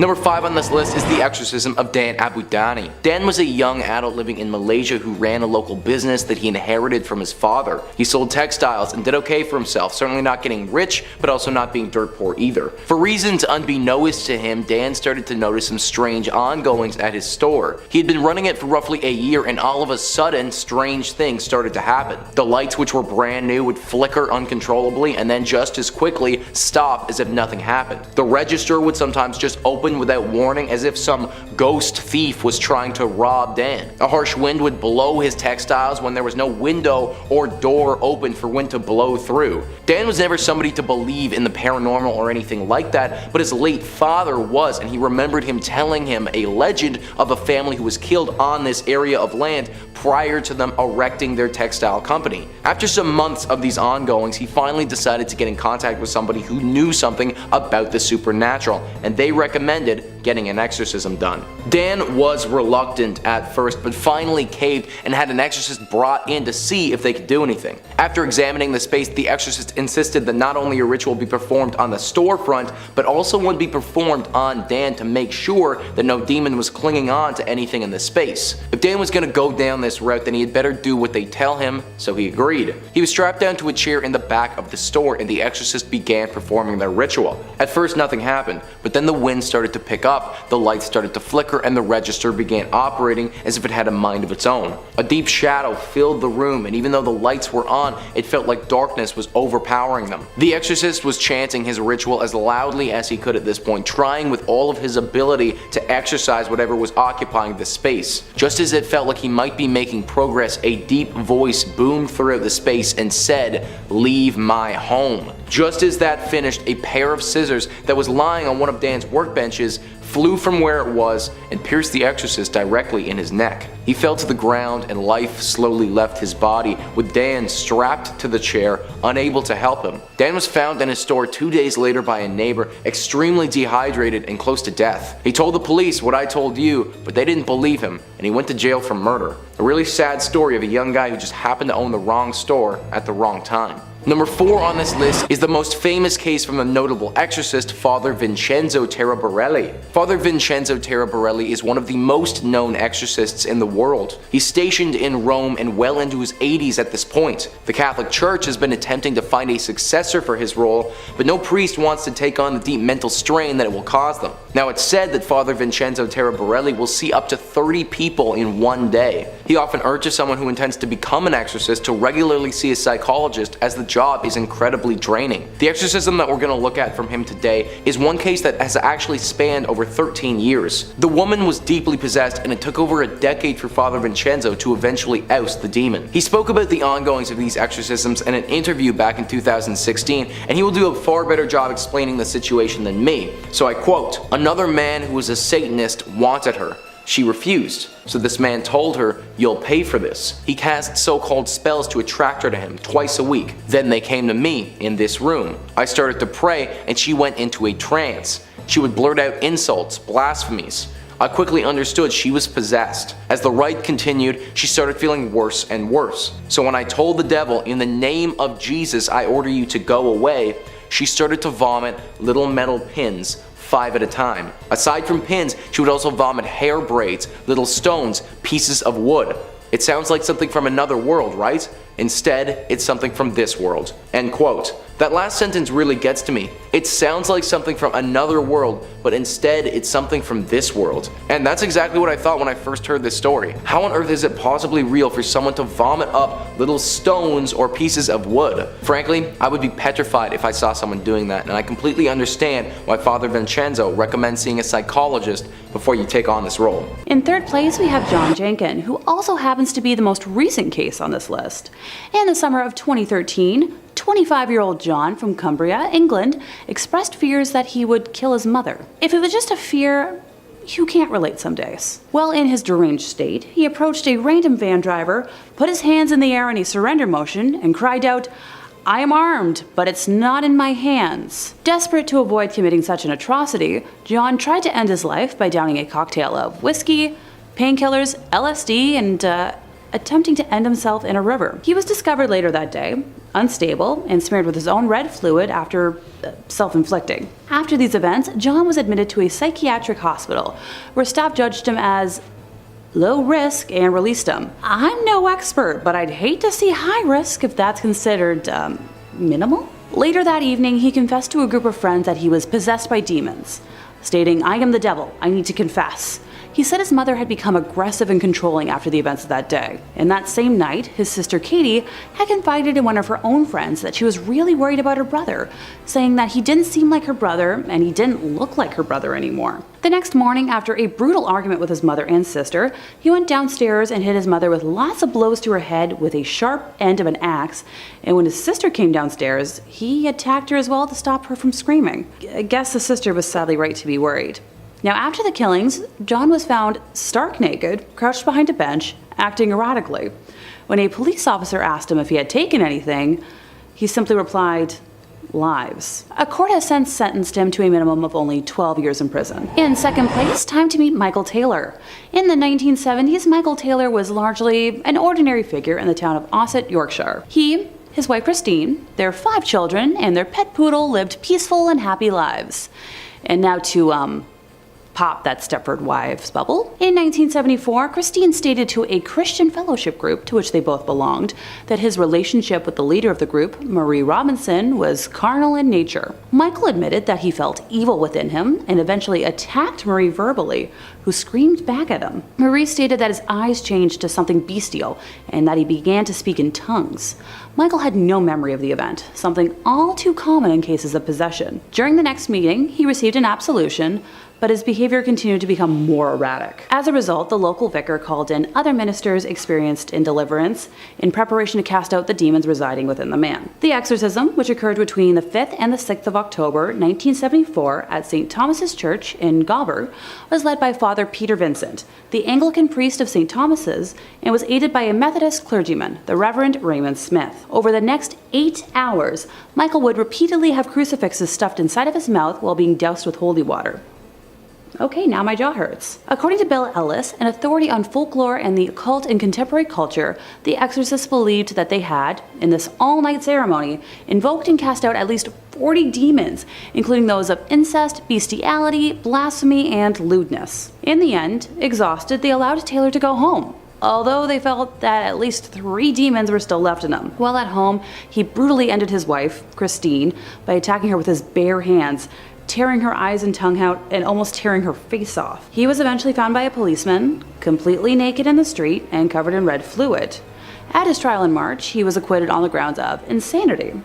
Number 5 on this list is the exorcism of Dan Abu Dhani. Dan was a young adult living in Malaysia who ran a local business that he inherited from his father. He sold textiles and did okay for himself, certainly not getting rich, but also not being dirt poor either. For reasons unbeknownst to him, Dan started to notice some strange ongoings at his store. He had been running it for roughly a year, and all of a sudden, strange things started to happen. The lights, which were brand new, would flicker uncontrollably and then just as quickly stop as if nothing happened. The register would sometimes just open without warning, as if some ghost thief was trying to rob Dan. A harsh wind would blow his textiles when there was no window or door open for wind to blow through. Dan was never somebody to believe in the paranormal or anything like that, but his late father was, and he remembered him telling him a legend of a family who was killed on this area of land prior to them erecting their textile company. After some months of these ongoings, he finally decided to get in contact with somebody who knew something about the supernatural, and they recommended getting an exorcism done. Dan was reluctant at first, but finally caved and had an exorcist brought in to see if they could do anything. After examining the space, the exorcist insisted that not only a ritual be performed on the storefront, but also one be performed on Dan to make sure that no demon was clinging on to anything in the space. If Dan was going to go down this route, then he had better do what they tell him, so he agreed. He was strapped down to a chair in the back of the store, and the exorcist began performing their ritual. At first nothing happened, but then the wind started to pick up, the lights started to flicker, and the register began operating as if it had a mind of its own. A deep shadow filled the room, and even though the lights were on, it felt like darkness was overpowering them. The exorcist was chanting his ritual as loudly as he could at this point, trying with all of his ability to exorcise whatever was occupying the space. Just as it felt like he might be making progress, a deep voice boomed throughout the space and said, "Leave my home." Just as that finished, a pair of scissors that was lying on one of Dan's workbenches flew from where it was and pierced the exorcist directly in his neck. He fell to the ground and life slowly left his body, with Dan strapped to the chair, unable to help him. Dan was found in his store 2 days later by a neighbor, extremely dehydrated and close to death. He told the police what I told you, but they didn't believe him, and he went to jail for murder. A really sad story of a young guy who just happened to own the wrong store at the wrong time. Number 4 on this list is the most famous case from the notable exorcist, Father Vincenzo Taraborelli. Father Vincenzo Taraborelli is one of the most known exorcists in the world. He's stationed in Rome and well into his 80s at this point. The Catholic Church has been attempting to find a successor for his role, but no priest wants to take on the deep mental strain that it will cause them. Now, it's said that Father Vincenzo Taraborelli will see up to 30 people in one day. He often urges someone who intends to become an exorcist to regularly see a psychologist, as the job is incredibly draining. The exorcism that we're going to look at from him today is one case that has actually spanned over 13 years. The woman was deeply possessed, and it took over a decade for Father Vincenzo to eventually oust the demon. He spoke about the ongoings of these exorcisms in an interview back in 2016, and he will do a far better job explaining the situation than me. So I quote, "Another man who was a Satanist wanted her. She refused, so this man told her, 'You'll pay for this.' He cast so-called spells to attract her to him twice a week. Then they came to me in this room. I started to pray, and she went into a trance. She would blurt out insults, blasphemies. I quickly understood she was possessed. As the rite continued, she started feeling worse and worse. So when I told the devil, 'In the name of Jesus, I order you to go away,' she started to vomit little metal pins, 5 at a time. Aside from pins, she would also vomit hair braids, little stones, pieces of wood. It sounds like something from another world, right? Instead, it's something from this world." End quote. That last sentence really gets to me. It sounds like something from another world, but instead it's something from this world. And that's exactly what I thought when I first heard this story. How on earth is it possibly real for someone to vomit up little stones or pieces of wood? Frankly, I would be petrified if I saw someone doing that, and I completely understand why Father Vincenzo recommends seeing a psychologist before you take on this role. In third place, we have John Jenkin, who also happens to be the most recent case on this list. In the summer of 2013, 25-year-old John from Cumbria, England, expressed fears that he would kill his mother. If it was just a fear, you can't relate some days. Well, in his deranged state, he approached a random van driver, put his hands in the air in a surrender motion, and cried out, "I am armed, but it's not in my hands." Desperate to avoid committing such an atrocity, John tried to end his life by downing a cocktail of whiskey, painkillers, LSD, and attempting to end himself in a river. He was discovered later that day, unstable, and smeared with his own red fluid after self-inflicting. After these events, John was admitted to a psychiatric hospital, where staff judged him as low risk and released him. I'm no expert, but I'd hate to see high risk if that's considered, minimal? Later that evening, he confessed to a group of friends that he was possessed by demons, stating, "I am the devil, I need to confess." He said his mother had become aggressive and controlling after the events of that day. And that same night, his sister Katie had confided in one of her own friends that she was really worried about her brother, saying that he didn't seem like her brother and he didn't look like her brother anymore. The next morning, after a brutal argument with his mother and sister, he went downstairs and hit his mother with lots of blows to her head with a sharp end of an axe, and when his sister came downstairs, he attacked her as well to stop her from screaming. I guess the sister was sadly right to be worried. Now, after the killings, John was found stark naked, crouched behind a bench, acting erratically. When a police officer asked him if he had taken anything, he simply replied, "Lives." A court has since sentenced him to a minimum of only 12 years in prison. In second place, time to meet Michael Taylor. In the 1970s, Michael Taylor was largely an ordinary figure in the town of Ossett, Yorkshire. He, his wife Christine, their 5 children, and their pet poodle lived peaceful and happy lives. And now to, pop that Stepford Wives bubble. In 1974, Christine stated to a Christian fellowship group to which they both belonged that his relationship with the leader of the group, Marie Robinson, was carnal in nature. Michael admitted that he felt evil within him and eventually attacked Marie verbally, who screamed back at him. Marie stated that his eyes changed to something bestial and that he began to speak in tongues. Michael had no memory of the event, something all too common in cases of possession. During the next meeting, he received an absolution, but his behavior continued to become more erratic. As a result, the local vicar called in other ministers experienced in deliverance in preparation to cast out the demons residing within the man. The exorcism, which occurred between the 5th and the 6th of October 1974 at St. Thomas's Church in Gobber, was led by Father Peter Vincent, the Anglican priest of St. Thomas's, and was aided by a Methodist clergyman, the Reverend Raymond Smith. Over the next 8 hours, Michael would repeatedly have crucifixes stuffed inside of his mouth while being doused with holy water. Okay, now my jaw hurts. According to Bill Ellis, an authority on folklore and the occult in contemporary culture, the exorcists believed that they had, in this all-night ceremony, invoked and cast out at least 40 demons, including those of incest, bestiality, blasphemy, and lewdness. In the end, exhausted, they allowed Taylor to go home, although they felt that at least 3 demons were still left in him. While at home, he brutally ended his wife, Christine, by attacking her with his bare hands, tearing her eyes and tongue out, and almost tearing her face off. He was eventually found by a policeman, completely naked in the street and covered in red fluid. At his trial in March, he was acquitted on the grounds of insanity.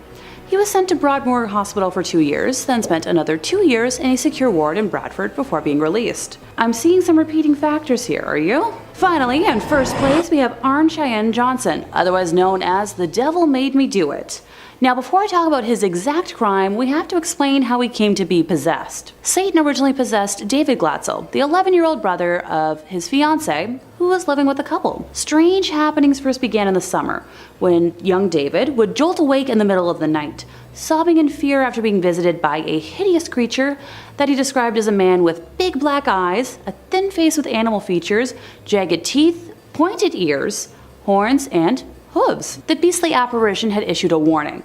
He was sent to Broadmoor Hospital for 2 years, then spent another 2 years in a secure ward in Bradford before being released. I'm seeing some repeating factors here, are you? Finally, in first place, we have Arne Johnson, otherwise known as the Devil Made Me Do It. Now, before I talk about his exact crime, we have to explain how he came to be possessed. Satan originally possessed David Glatzel, the 11-year-old brother of his fiancée, who was living with the couple. Strange happenings first began in the summer, when young David would jolt awake in the middle of the night, sobbing in fear after being visited by a hideous creature that he described as a man with big black eyes, a thin face with animal features, jagged teeth, pointed ears, horns, and hooves. The beastly apparition had issued a warning.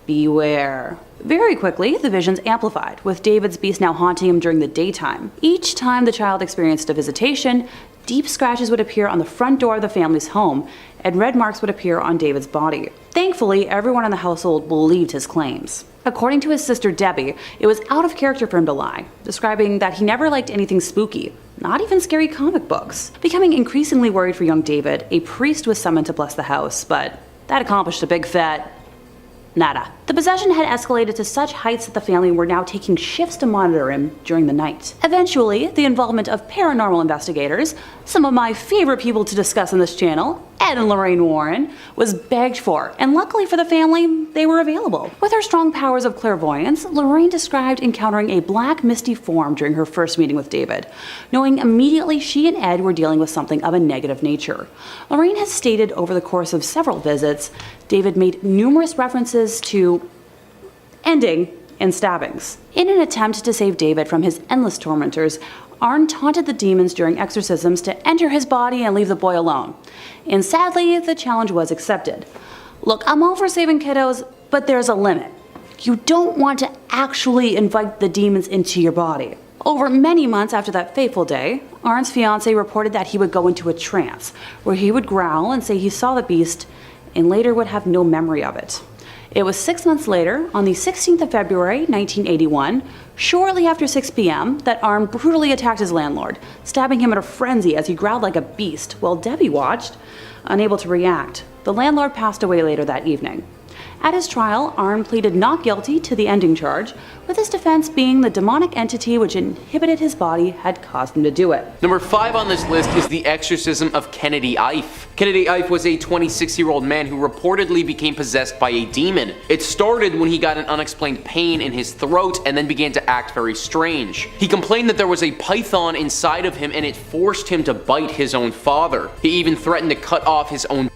Beware. Very quickly, the visions amplified, with David's beast now haunting him during the daytime. Each time the child experienced a visitation, deep scratches would appear on the front door of the family's home, and red marks would appear on David's body. Thankfully, everyone in the household believed his claims. According to his sister Debbie, it was out of character for him to lie, describing that he never liked anything spooky, not even scary comic books. Becoming increasingly worried for young David, a priest was summoned to bless the house, but that accomplished a big fat nada. The possession had escalated to such heights that the family were now taking shifts to monitor him during the night. Eventually, the involvement of paranormal investigators, some of my favorite people to discuss on this channel, Ed and Lorraine Warren, was begged for, and luckily for the family, they were available. With her strong powers of clairvoyance, Lorraine described encountering a black misty form during her first meeting with David, knowing immediately she and Ed were dealing with something of a negative nature. Lorraine has stated over the course of several visits, David made numerous references to ending and stabbings. In an attempt to save David from his endless tormentors, Arne taunted the demons during exorcisms to enter his body and leave the boy alone. And sadly, the challenge was accepted. Look, I'm all for saving kiddos, but there's a limit. You don't want to actually invite the demons into your body. Over many months after that fateful day, Arne's fiancée reported that he would go into a trance, where he would growl and say he saw the beast, and later would have no memory of it. It was 6 months later, on the 16th of February, 1981, shortly after 6 p.m., that Arne brutally attacked his landlord, stabbing him in a frenzy as he growled like a beast, while Debbie watched, unable to react. The landlord passed away later that evening. At his trial, Arne pleaded not guilty to the ending charge, with his defense being the demonic entity which inhibited his body had caused him to do it. Number 5 on this list is the exorcism of Kennedy Ife. Kennedy Ife was a 26-year-old man who reportedly became possessed by a demon. It started when he got an unexplained pain in his throat and then began to act very strange. He complained that there was a python inside of him and it forced him to bite his own father. He even threatened to cut off his own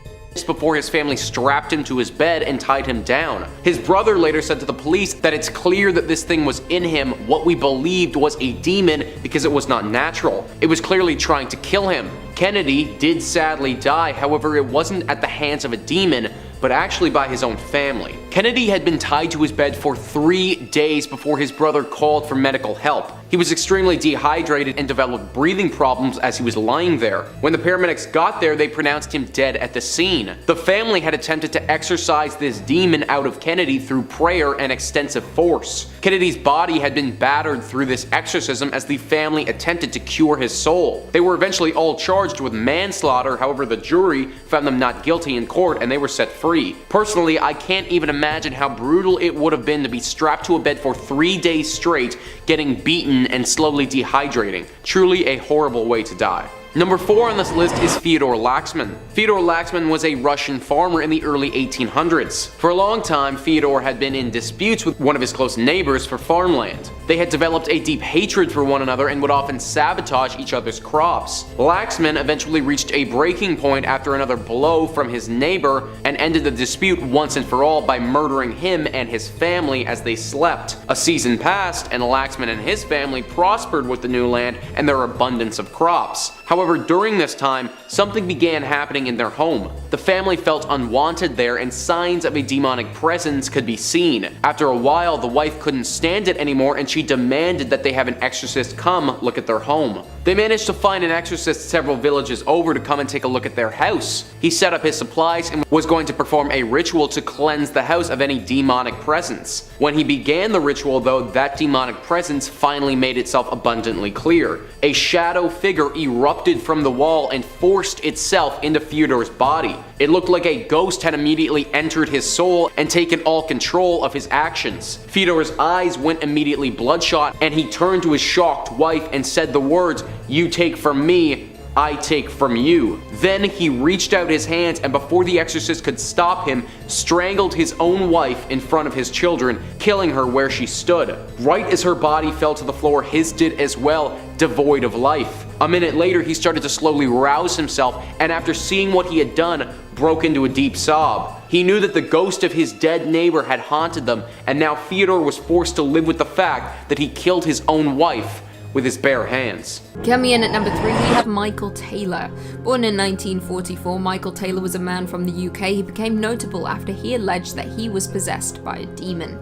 before his family strapped him to his bed and tied him down. His brother later said to the police that it's clear that this thing was in him what we believed was a demon because it was not natural. It was clearly trying to kill him. Kennedy did sadly die, however it wasn't at the hands of a demon, but actually by his own family. Kennedy had been tied to his bed for 3 days before his brother called for medical help. He was extremely dehydrated and developed breathing problems as he was lying there. When the paramedics got there, they pronounced him dead at the scene. The family had attempted to exorcise this demon out of Kennedy through prayer and extensive force. Kennedy's body had been battered through this exorcism as the family attempted to cure his soul. They were eventually all charged with manslaughter, however the jury found them not guilty in court and they were set free. Personally, I can't even imagine how brutal it would have been to be strapped to a bed for 3 days straight, getting beaten and slowly dehydrating. Truly a horrible way to die. Number 4 on this list is Theodore Laxman. Theodore Laxman was a Russian farmer in the early 1800s. For a long time, Theodore had been in disputes with one of his close neighbors for farmland. They had developed a deep hatred for one another and would often sabotage each other's crops. Laxman eventually reached a breaking point after another blow from his neighbor and ended the dispute once and for all by murdering him and his family as they slept. A season passed and Laxman and his family prospered with the new land and their abundance of crops. However, during this time, something began happening in their home. The family felt unwanted there and signs of a demonic presence could be seen. After a while, the wife couldn't stand it anymore and she demanded that they have an exorcist come look at their home. They managed to find an exorcist several villages over to come and take a look at their house. He set up his supplies and was going to perform a ritual to cleanse the house of any demonic presence. When he began the ritual though, that demonic presence finally made itself abundantly clear. A shadow figure erupted from the wall and forced itself into Theodore's body. It looked like a ghost had immediately entered his soul and taken all control of his actions. Theodore's eyes went immediately bloodshot and he turned to his shocked wife and said the words, "You take from me, I take from you." Then he reached out his hands and before the exorcist could stop him, strangled his own wife in front of his children, killing her where she stood. Right as her body fell to the floor, his did as well, devoid of life. A minute later, he started to slowly rouse himself and after seeing what he had done, broke into a deep sob. He knew that the ghost of his dead neighbor had haunted them and now Theodore was forced to live with the fact that he killed his own wife with his bare hands. Coming in at number 3, we have Michael Taylor. Born in 1944, Michael Taylor was a man from the UK who became notable after he alleged that he was possessed by a demon.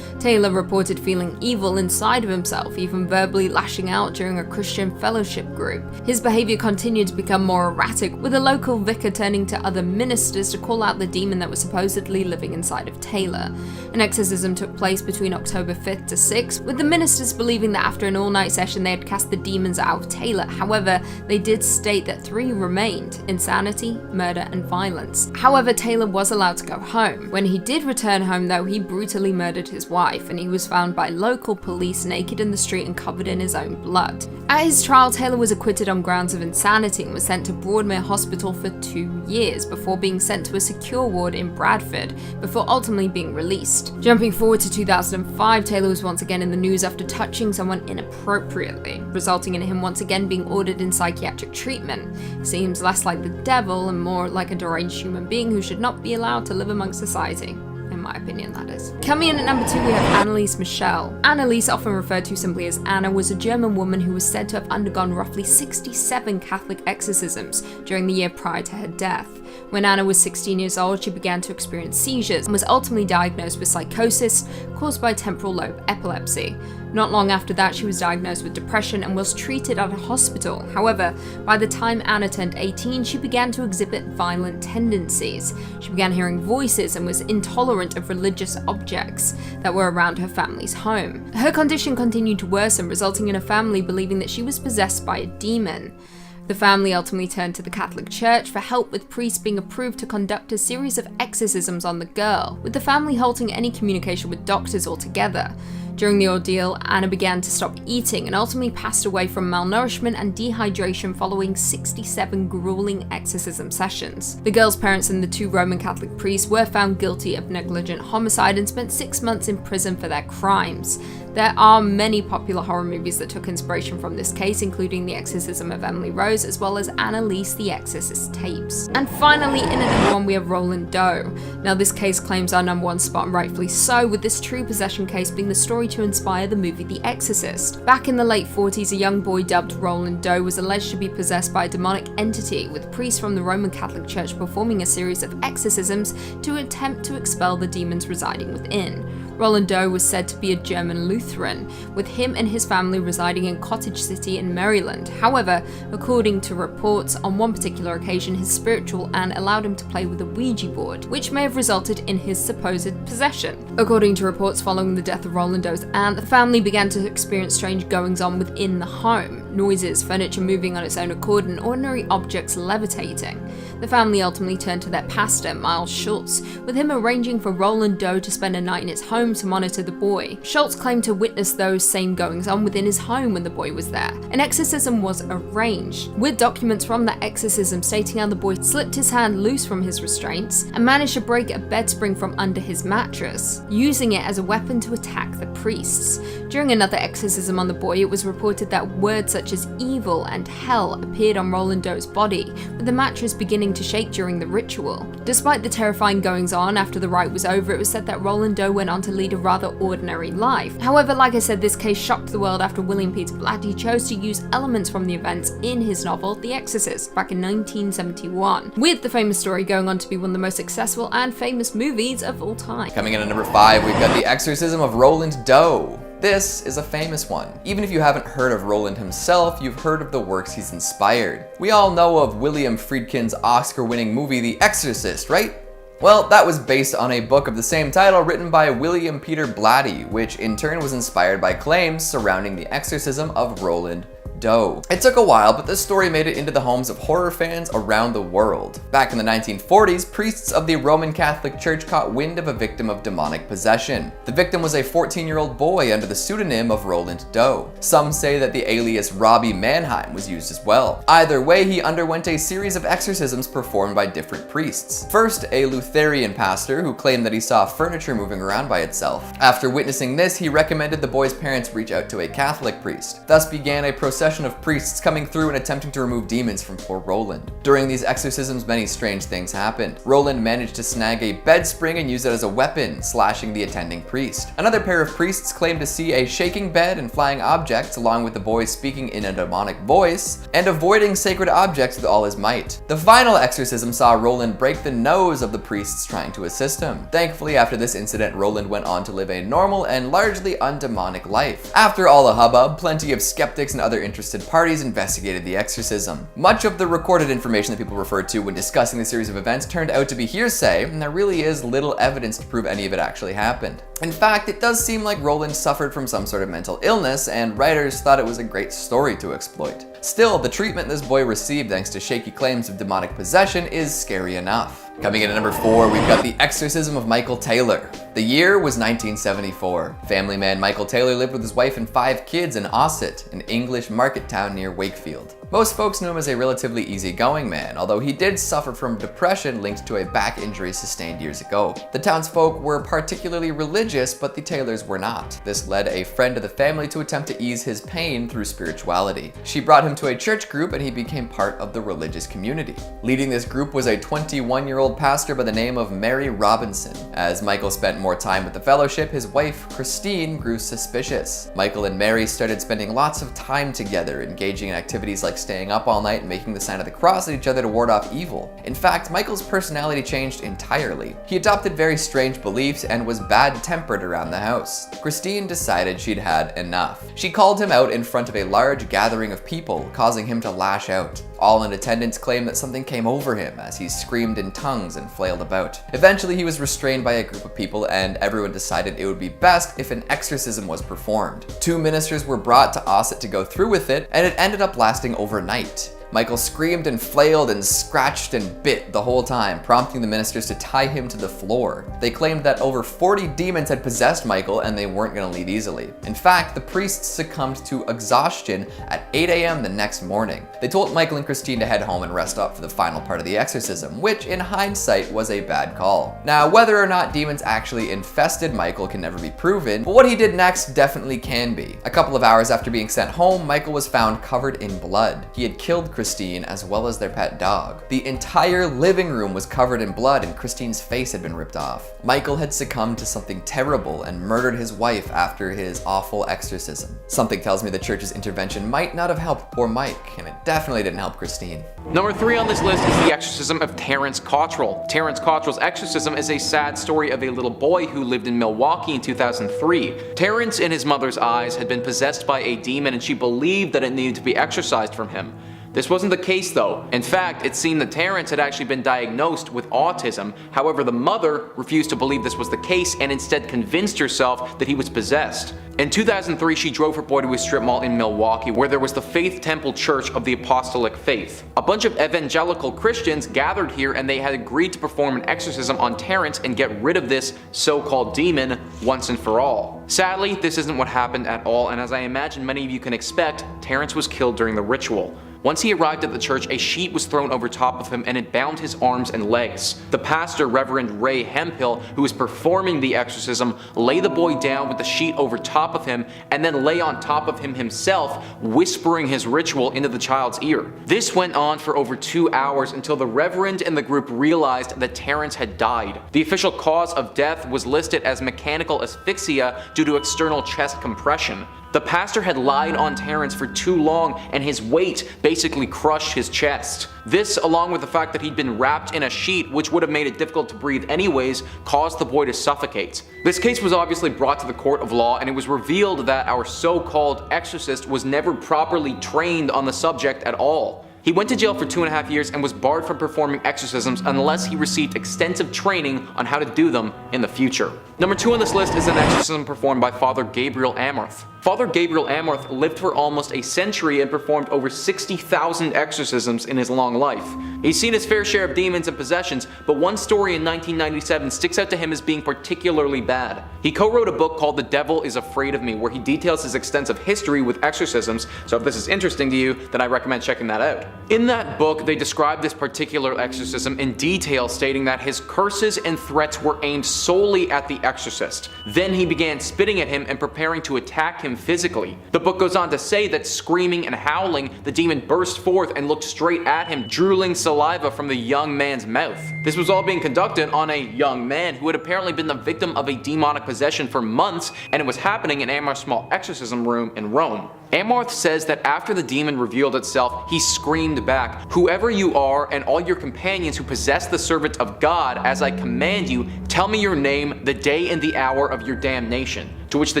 Taylor reported feeling evil inside of himself, even verbally lashing out during a Christian fellowship group. His behavior continued to become more erratic, with a local vicar turning to other ministers to call out the demon that was supposedly living inside of Taylor. An exorcism took place between October 5th to 6th, with the ministers believing that after an all-night session they had cast the demons out of Taylor. However, they did state that 3 remained: insanity, murder, and violence. However, Taylor was allowed to go home. When he did return home though, he brutally murdered his wife, and he was found by local police naked in the street and covered in his own blood. At his trial, Taylor was acquitted on grounds of insanity and was sent to Broadmoor Hospital for 2 years before being sent to a secure ward in Bradford, before ultimately being released. Jumping forward to 2005, Taylor was once again in the news after touching someone inappropriately, resulting in him once again being ordered in psychiatric treatment. He seems less like the devil and more like a deranged human being who should not be allowed to live among society, in my opinion, that is. Coming in at number 2, we have Annelise Michelle. Annelise, often referred to simply as Anna, was a German woman who was said to have undergone roughly 67 Catholic exorcisms during the year prior to her death. When Anna was 16 years old, she began to experience seizures and was ultimately diagnosed with psychosis caused by temporal lobe epilepsy. Not long after that, she was diagnosed with depression and was treated at a hospital. However, by the time Anna turned 18, she began to exhibit violent tendencies. She began hearing voices and was intolerant of religious objects that were around her family's home. Her condition continued to worsen, resulting in her family believing that she was possessed by a demon. The family ultimately turned to the Catholic Church for help, with priests being approved to conduct a series of exorcisms on the girl, with the family halting any communication with doctors altogether. During the ordeal, Anna began to stop eating and ultimately passed away from malnourishment and dehydration following 67 grueling exorcism sessions. The girl's parents and the 2 Roman Catholic priests were found guilty of negligent homicide and spent 6 months in prison for their crimes. There are many popular horror movies that took inspiration from this case, including The Exorcism of Emily Rose, as well as Annelise the Exorcist tapes. And finally, in at number 1, we have Roland Doe. Now, this case claims our number 1 spot, and rightfully so, with this true possession case being the story to inspire the movie The Exorcist. Back in the late 40s, a young boy dubbed Roland Doe was alleged to be possessed by a demonic entity, with priests from the Roman Catholic Church performing a series of exorcisms to attempt to expel the demons residing within. Roland Doe was said to be a German Lutheran, with him and his family residing in Cottage City in Maryland. However, according to reports, on one particular occasion his spiritual aunt allowed him to play with a Ouija board, which may have resulted in his supposed possession. According to reports, following the death of Roland Doe's aunt, the family began to experience strange goings-on within the home. Noises, furniture moving on its own accord, and ordinary objects levitating. The family ultimately turned to their pastor, Miles Schultz, with him arranging for Roland Doe to spend a night in his home to monitor the boy. Schultz claimed to witness those same goings-on within his home when the boy was there. An exorcism was arranged, with documents from that exorcism stating how the boy slipped his hand loose from his restraints and managed to break a bed spring from under his mattress, using it as a weapon to attack the priests. During another exorcism on the boy, it was reported that words such as evil and hell appeared on Roland Doe's body, with the mattress beginning to shake during the ritual. Despite the terrifying goings-on after the rite was over, it was said that Roland Doe went on to lead a rather ordinary life. However, like I said, this case shocked the world after William Peter Blatty chose to use elements from the events in his novel The Exorcist back in 1971, with the famous story going on to be one of the most successful and famous movies of all time. Coming in at number 5, we've got The Exorcism of Roland Doe. This is a famous one. Even if you haven't heard of Roland himself, you've heard of the works he's inspired. We all know of William Friedkin's Oscar-winning movie The Exorcist, right? Well, that was based on a book of the same title written by William Peter Blatty, which in turn was inspired by claims surrounding the exorcism of Roland Doe. It took a while, but this story made it into the homes of horror fans around the world. Back in the 1940s, priests of the Roman Catholic Church caught wind of a victim of demonic possession. The victim was a 14-year-old boy under the pseudonym of Roland Doe. Some say that the alias Robbie Mannheim was used as well. Either way, he underwent a series of exorcisms performed by different priests. First, a Lutheran pastor who claimed that he saw furniture moving around by itself. After witnessing this, he recommended the boy's parents reach out to a Catholic priest. Thus began a procession of priests coming through and attempting to remove demons from poor Roland. During these exorcisms, many strange things happened. Roland managed to snag a bed spring and use it as a weapon, slashing the attending priest. Another pair of priests claimed to see a shaking bed and flying objects, along with the boy speaking in a demonic voice and avoiding sacred objects with all his might. The final exorcism saw Roland break the nose of the priests trying to assist him. Thankfully, after this incident, Roland went on to live a normal and largely undemonic life. After all the hubbub, plenty of skeptics and other interested parties investigated the exorcism. Much of the recorded information that people referred to when discussing the series of events turned out to be hearsay, and there really is little evidence to prove any of it actually happened. In fact, it does seem like Roland suffered from some sort of mental illness, and writers thought it was a great story to exploit. Still, the treatment this boy received thanks to shaky claims of demonic possession is scary enough. Coming in at number 4, we've got The Exorcism of Michael Taylor. The year was 1974. Family man Michael Taylor lived with his wife and 5 kids in Ossett, an English market town near Wakefield. Most folks knew him as a relatively easygoing man, although he did suffer from depression linked to a back injury sustained years ago. The townsfolk were particularly religious, but the Taylors were not. This led a friend of the family to attempt to ease his pain through spirituality. She brought him to a church group and he became part of the religious community. Leading this group was a 21-year-old pastor by the name of Mary Robinson. As Michael spent more time with the fellowship, his wife, Christine, grew suspicious. Michael and Mary started spending lots of time together, engaging in activities like staying up all night and making the sign of the cross at each other to ward off evil. In fact, Michael's personality changed entirely. He adopted very strange beliefs and was bad-tempered around the house. Christine decided she'd had enough. She called him out in front of a large gathering of people, causing him to lash out. All in attendance claimed that something came over him as he screamed in tongues and flailed about. Eventually, he was restrained by a group of people and everyone decided it would be best if an exorcism was performed. 2 ministers were brought to Ossett to go through with it, and it ended up lasting overnight. Michael screamed and flailed and scratched and bit the whole time, prompting the ministers to tie him to the floor. They claimed that over 40 demons had possessed Michael and they weren't going to leave easily. In fact, the priests succumbed to exhaustion at 8 a.m. the next morning. They told Michael and Christine to head home and rest up for the final part of the exorcism, which in hindsight was a bad call. Now, whether or not demons actually infested Michael can never be proven, but what he did next definitely can be. A couple of hours after being sent home, Michael was found covered in blood. He had killed Christine as well as their pet dog. The entire living room was covered in blood and Christine's face had been ripped off. Michael had succumbed to something terrible and murdered his wife after his awful exorcism. Something tells me the church's intervention might not have helped poor Mike, and it definitely didn't help Christine. Number 3 on this list is the exorcism of Terence Cottrell. Terence Cottrell's exorcism is a sad story of a little boy who lived in Milwaukee in 2003. Terence, in his mother's eyes, had been possessed by a demon and she believed that it needed to be exorcised from him. This wasn't the case though. In fact, it seemed that Terence had actually been diagnosed with autism. However, the mother refused to believe this was the case and instead convinced herself that he was possessed. In 2003, she drove her boy to a strip mall in Milwaukee where there was the Faith Temple Church of the Apostolic Faith. A bunch of evangelical Christians gathered here and they had agreed to perform an exorcism on Terence and get rid of this so-called demon once and for all. Sadly, this isn't what happened at all, and as I imagine many of you can expect, Terence was killed during the ritual. Once he arrived at the church, a sheet was thrown over top of him and it bound his arms and legs. The pastor, Reverend Ray Hemphill, who was performing the exorcism, lay the boy down with the sheet over top of him and then lay on top of him himself, whispering his ritual into the child's ear. This went on for over 2 hours until the Reverend and the group realized that Terence had died. The official cause of death was listed as mechanical asphyxia due to external chest compression. The pastor had lied on Terence for too long and his weight basically crushed his chest. This, along with the fact that he'd been wrapped in a sheet, which would have made it difficult to breathe anyways, caused the boy to suffocate. This case was obviously brought to the court of law and it was revealed that our so-called exorcist was never properly trained on the subject at all. He went to jail for 2.5 years and was barred from performing exorcisms unless he received extensive training on how to do them in the future. Number 2 on this list is an exorcism performed by Father Gabriel Amorth. Father Gabriel Amorth lived for almost a century and performed over 60,000 exorcisms in his long life. He's seen his fair share of demons and possessions, but one story in 1997 sticks out to him as being particularly bad. He co-wrote a book called The Devil is Afraid of Me, where he details his extensive history with exorcisms, so if this is interesting to you, then I recommend checking that out. In that book, they describe this particular exorcism in detail, stating that his curses and threats were aimed solely at the exorcist. Then he began spitting at him and preparing to attack him physically. The book goes on to say that screaming and howling, the demon burst forth and looked straight at him, drooling saliva from the young man's mouth. This was all being conducted on a young man who had apparently been the victim of a demonic possession for months, and it was happening in Amorth's small exorcism room in Rome. Amorth says that after the demon revealed itself, he screamed back, "Whoever you are and all your companions who possess the servant of God, as I command you, tell me your name, the day and the hour of your damnation." To which the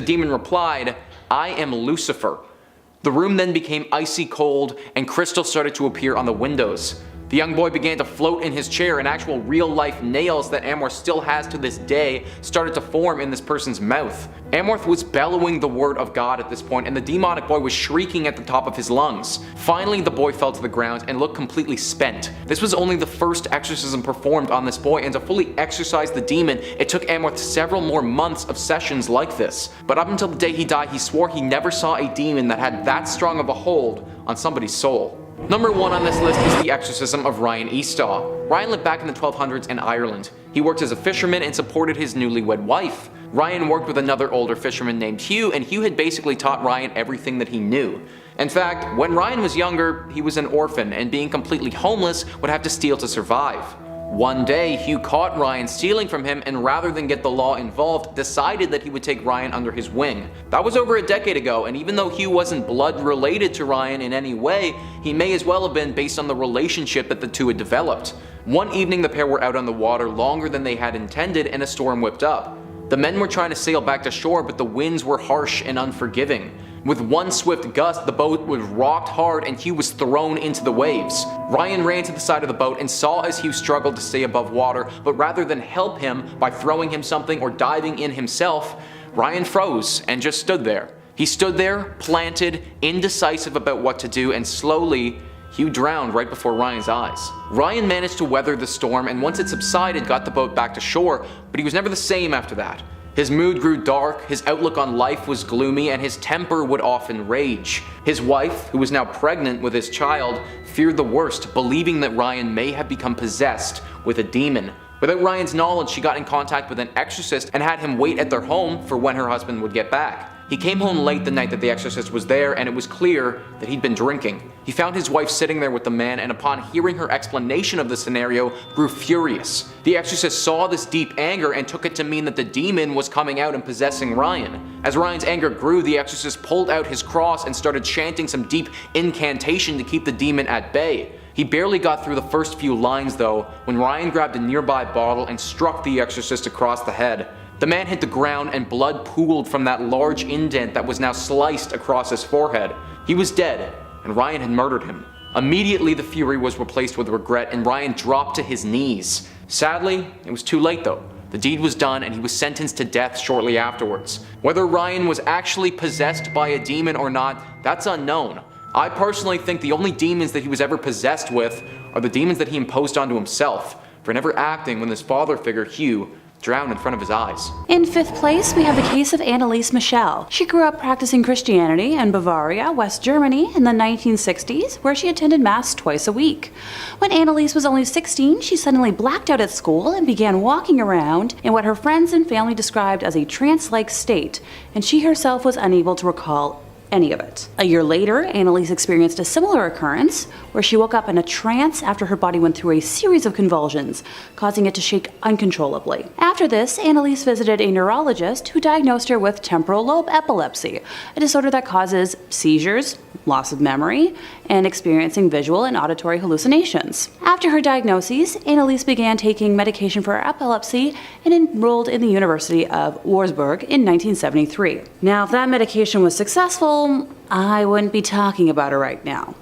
demon replied, "I am Lucifer." The room then became icy cold and crystals started to appear on the windows. The young boy began to float in his chair and actual real-life nails that Amorth still has to this day started to form in this person's mouth. Amorth was bellowing the word of God at this point and the demonic boy was shrieking at the top of his lungs. Finally, the boy fell to the ground and looked completely spent. This was only the first exorcism performed on this boy, and to fully exorcise the demon, it took Amorth several more months of sessions like this. But up until the day he died, he swore he never saw a demon that had that strong of a hold on somebody's soul. Number 1 on this list is the exorcism of Ryan Eastaw. Ryan lived back in the 1200s in Ireland. He worked as a fisherman and supported his newlywed wife. Ryan worked with another older fisherman named Hugh, and Hugh had basically taught Ryan everything that he knew. In fact, when Ryan was younger, he was an orphan, and being completely homeless would have to steal to survive. One day, Hugh caught Ryan stealing from him, and rather than get the law involved, decided that he would take Ryan under his wing. That was over a decade ago, and even though Hugh wasn't blood related to Ryan in any way, he may as well have been based on the relationship that the two had developed. One evening, the pair were out on the water longer than they had intended, and a storm whipped up. The men were trying to sail back to shore, but the winds were harsh and unforgiving. With one swift gust, the boat was rocked hard and Hugh was thrown into the waves. Ryan ran to the side of the boat and saw as Hugh struggled to stay above water, but rather than help him by throwing him something or diving in himself, Ryan froze and just stood there. He stood there, planted, indecisive about what to do, and slowly, Hugh drowned right before Ryan's eyes. Ryan managed to weather the storm, and once it subsided, got the boat back to shore, but he was never the same after that. His mood grew dark, his outlook on life was gloomy, and his temper would often rage. His wife, who was now pregnant with his child, feared the worst, believing that Ryan may have become possessed with a demon. Without Ryan's knowledge, she got in contact with an exorcist and had him wait at their home for when her husband would get back. He came home late the night that the exorcist was there, and it was clear that he'd been drinking. He found his wife sitting there with the man, and upon hearing her explanation of the scenario, grew furious. The exorcist saw this deep anger and took it to mean that the demon was coming out and possessing Ryan. As Ryan's anger grew, the exorcist pulled out his cross and started chanting some deep incantation to keep the demon at bay. He barely got through the first few lines though, when Ryan grabbed a nearby bottle and struck the exorcist across the head. The man hit the ground and blood pooled from that large indent that was now sliced across his forehead. He was dead, and Ryan had murdered him. Immediately the fury was replaced with regret, and Ryan dropped to his knees. Sadly, it was too late though. The deed was done, and he was sentenced to death shortly afterwards. Whether Ryan was actually possessed by a demon or not, that's unknown. I personally think the only demons that he was ever possessed with are the demons that he imposed onto himself for never acting when his father figure, Hugh, drowned in front of his eyes. In 5th place, we have the case of Annelise Michelle. She grew up practicing Christianity in Bavaria, West Germany in the 1960s, where she attended Mass twice a week. When Annelise was only 16, she suddenly blacked out at school and began walking around in what her friends and family described as a trance-like state, and she herself was unable to recall any of it. A year later, Annelise experienced a similar occurrence where she woke up in a trance after her body went through a series of convulsions, causing it to shake uncontrollably. After this, Annelise visited a neurologist who diagnosed her with temporal lobe epilepsy, a disorder that causes seizures, loss of memory, and experiencing visual and auditory hallucinations. After her diagnoses, Annelise began taking medication for her epilepsy and enrolled in the University of Würzburg in 1973. Now, if that medication was successful, I wouldn't be talking about her right now,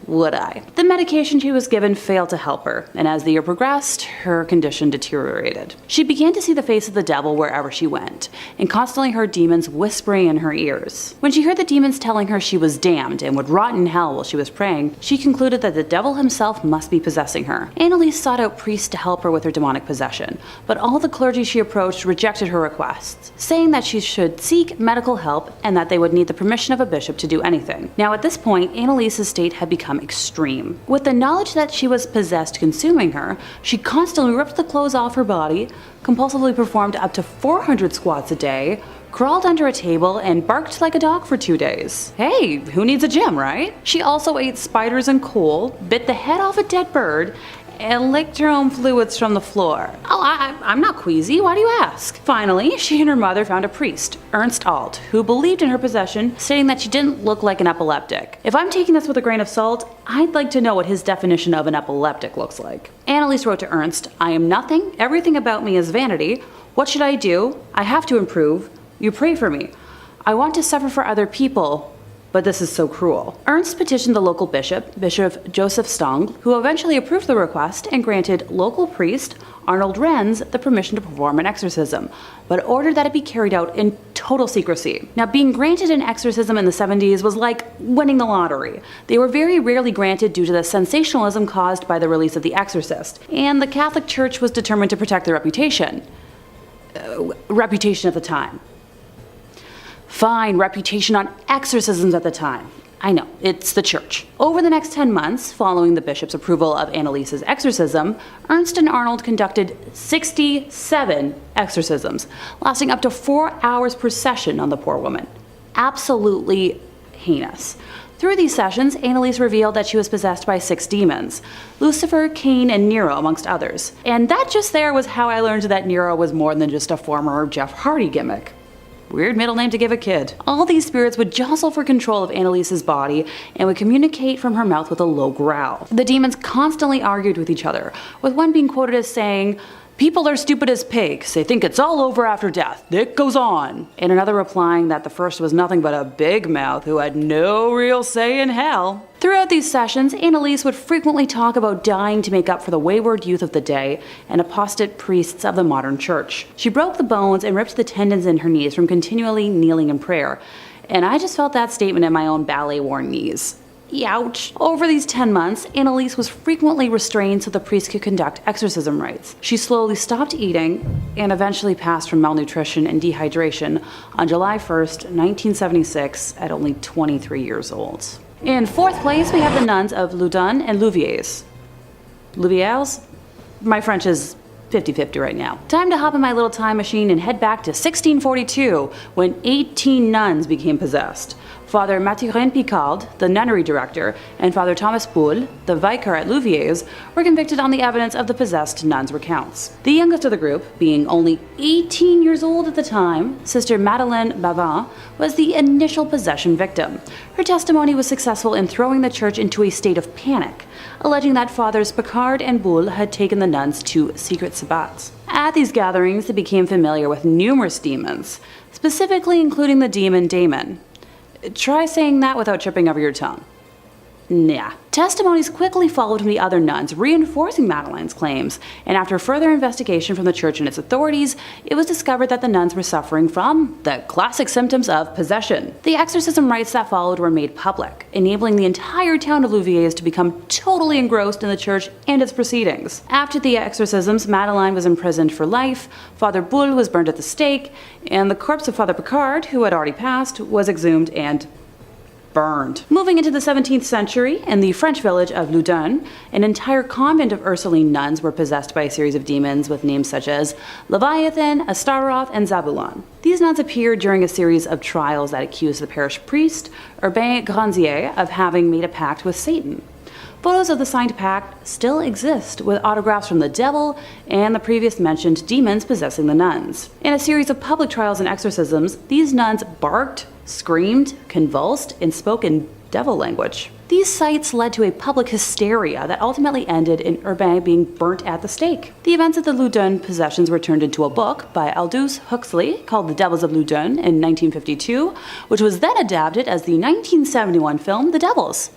would I? The medication she was given failed to help her, and as the year progressed, her condition deteriorated. She began to see the face of the devil wherever she went, and constantly heard demons whispering in her ears. When she heard the demons telling her she was damned and would rot in hell while she was praying, she concluded that the devil himself must be possessing her. Annelise sought out priests to help her with her demonic possession, but all the clergy she approached rejected her requests, saying that she should seek medical help and that they would need the permission of a bishop to do anything. Now at this point, Annelise's state had become extreme. With the knowledge that she was possessed consuming her, she constantly ripped the clothes off her body, compulsively performed up to 400 squats a day, crawled under a table, and barked like a dog for 2 days. Hey, who needs a gym, right? She also ate spiders and coal, bit the head off a dead bird, and licked her own fluids from the floor. Oh, I'm not queasy, why do you ask? Finally, she and her mother found a priest, Ernst Alt, who believed in her possession, stating that she didn't look like an epileptic. If I'm taking this with a grain of salt, I'd like to know what his definition of an epileptic looks like. Annelise wrote to Ernst, "I am nothing, everything about me is vanity. What should I do? I have to improve. You pray for me. I want to suffer for other people, but this is so cruel." Ernst petitioned the local bishop, Bishop Joseph Stang, who eventually approved the request and granted local priest Arnold Renz the permission to perform an exorcism, but ordered that it be carried out in total secrecy. Now, being granted an exorcism in the 70s was like winning the lottery. They were very rarely granted due to the sensationalism caused by the release of The Exorcist, and the Catholic Church was determined to protect their reputation. Reputation at the time. Fine, reputation on exorcisms at the time. I know, it's the church. Over the next 10 months, following the bishop's approval of Annelise's exorcism, Ernst and Arnold conducted 67 exorcisms, lasting up to 4 hours per session on the poor woman. Absolutely heinous. Through these sessions, Annelise revealed that she was possessed by 6 demons, Lucifer, Cain, and Nero, amongst others. And that just there was how I learned that Nero was more than just a former Jeff Hardy gimmick. Weird middle name to give a kid. All these spirits would jostle for control of Annelise's body and would communicate from her mouth with a low growl. The demons constantly argued with each other, with one being quoted as saying, "People are stupid as pigs. They think it's all over after death. It goes on." And another replying that the first was nothing but a big mouth who had no real say in hell. Throughout these sessions, Annelise would frequently talk about dying to make up for the wayward youth of the day and apostate priests of the modern church. She broke the bones and ripped the tendons in her knees from continually kneeling in prayer, and I just felt that statement in my own ballet-worn knees. Ouch. Over these 10 months, Annelise was frequently restrained so the priest could conduct exorcism rites. She slowly stopped eating and eventually passed from malnutrition and dehydration on July 1st, 1976 at only 23 years old. In 4th place, we have the nuns of Loudun and Louviers. Louviers? My French is 50-50 right now. Time to hop in my little time machine and head back to 1642 when 18 nuns became possessed. Father Mathurin Picard, the nunnery director, and Father Thomas Boule, the vicar at Louviers, were convicted on the evidence of the possessed nuns' recounts. The youngest of the group, being only 18 years old at the time, Sister Madeleine Bavin, was the initial possession victim. Her testimony was successful in throwing the church into a state of panic, alleging that Fathers Picard and Boule had taken the nuns to secret sabbats. At these gatherings, they became familiar with numerous demons, specifically including the demon Damon. Try saying that without tripping over your tongue. Nah. Testimonies quickly followed from the other nuns, reinforcing Madeleine's claims, and after further investigation from the church and its authorities, it was discovered that the nuns were suffering from the classic symptoms of possession. The exorcism rites that followed were made public, enabling the entire town of Louviers to become totally engrossed in the church and its proceedings. After the exorcisms, Madeleine was imprisoned for life, Father Boule was burned at the stake, and the corpse of Father Picard, who had already passed, was exhumed and burned. Moving into the 17th century, in the French village of Loudun, an entire convent of Ursuline nuns were possessed by a series of demons with names such as Leviathan, Astaroth, and Zabulon. These nuns appeared during a series of trials that accused the parish priest, Urbain Grandier, of having made a pact with Satan. Photos of the signed pact still exist, with autographs from the devil and the previous mentioned demons possessing the nuns. In a series of public trials and exorcisms, these nuns barked, screamed, convulsed, and spoke in devil language. These sights led to a public hysteria that ultimately ended in Urbain being burnt at the stake. The events of the Loudun possessions were turned into a book by Aldous Huxley called The Devils of Loudun in 1952, which was then adapted as the 1971 film The Devils.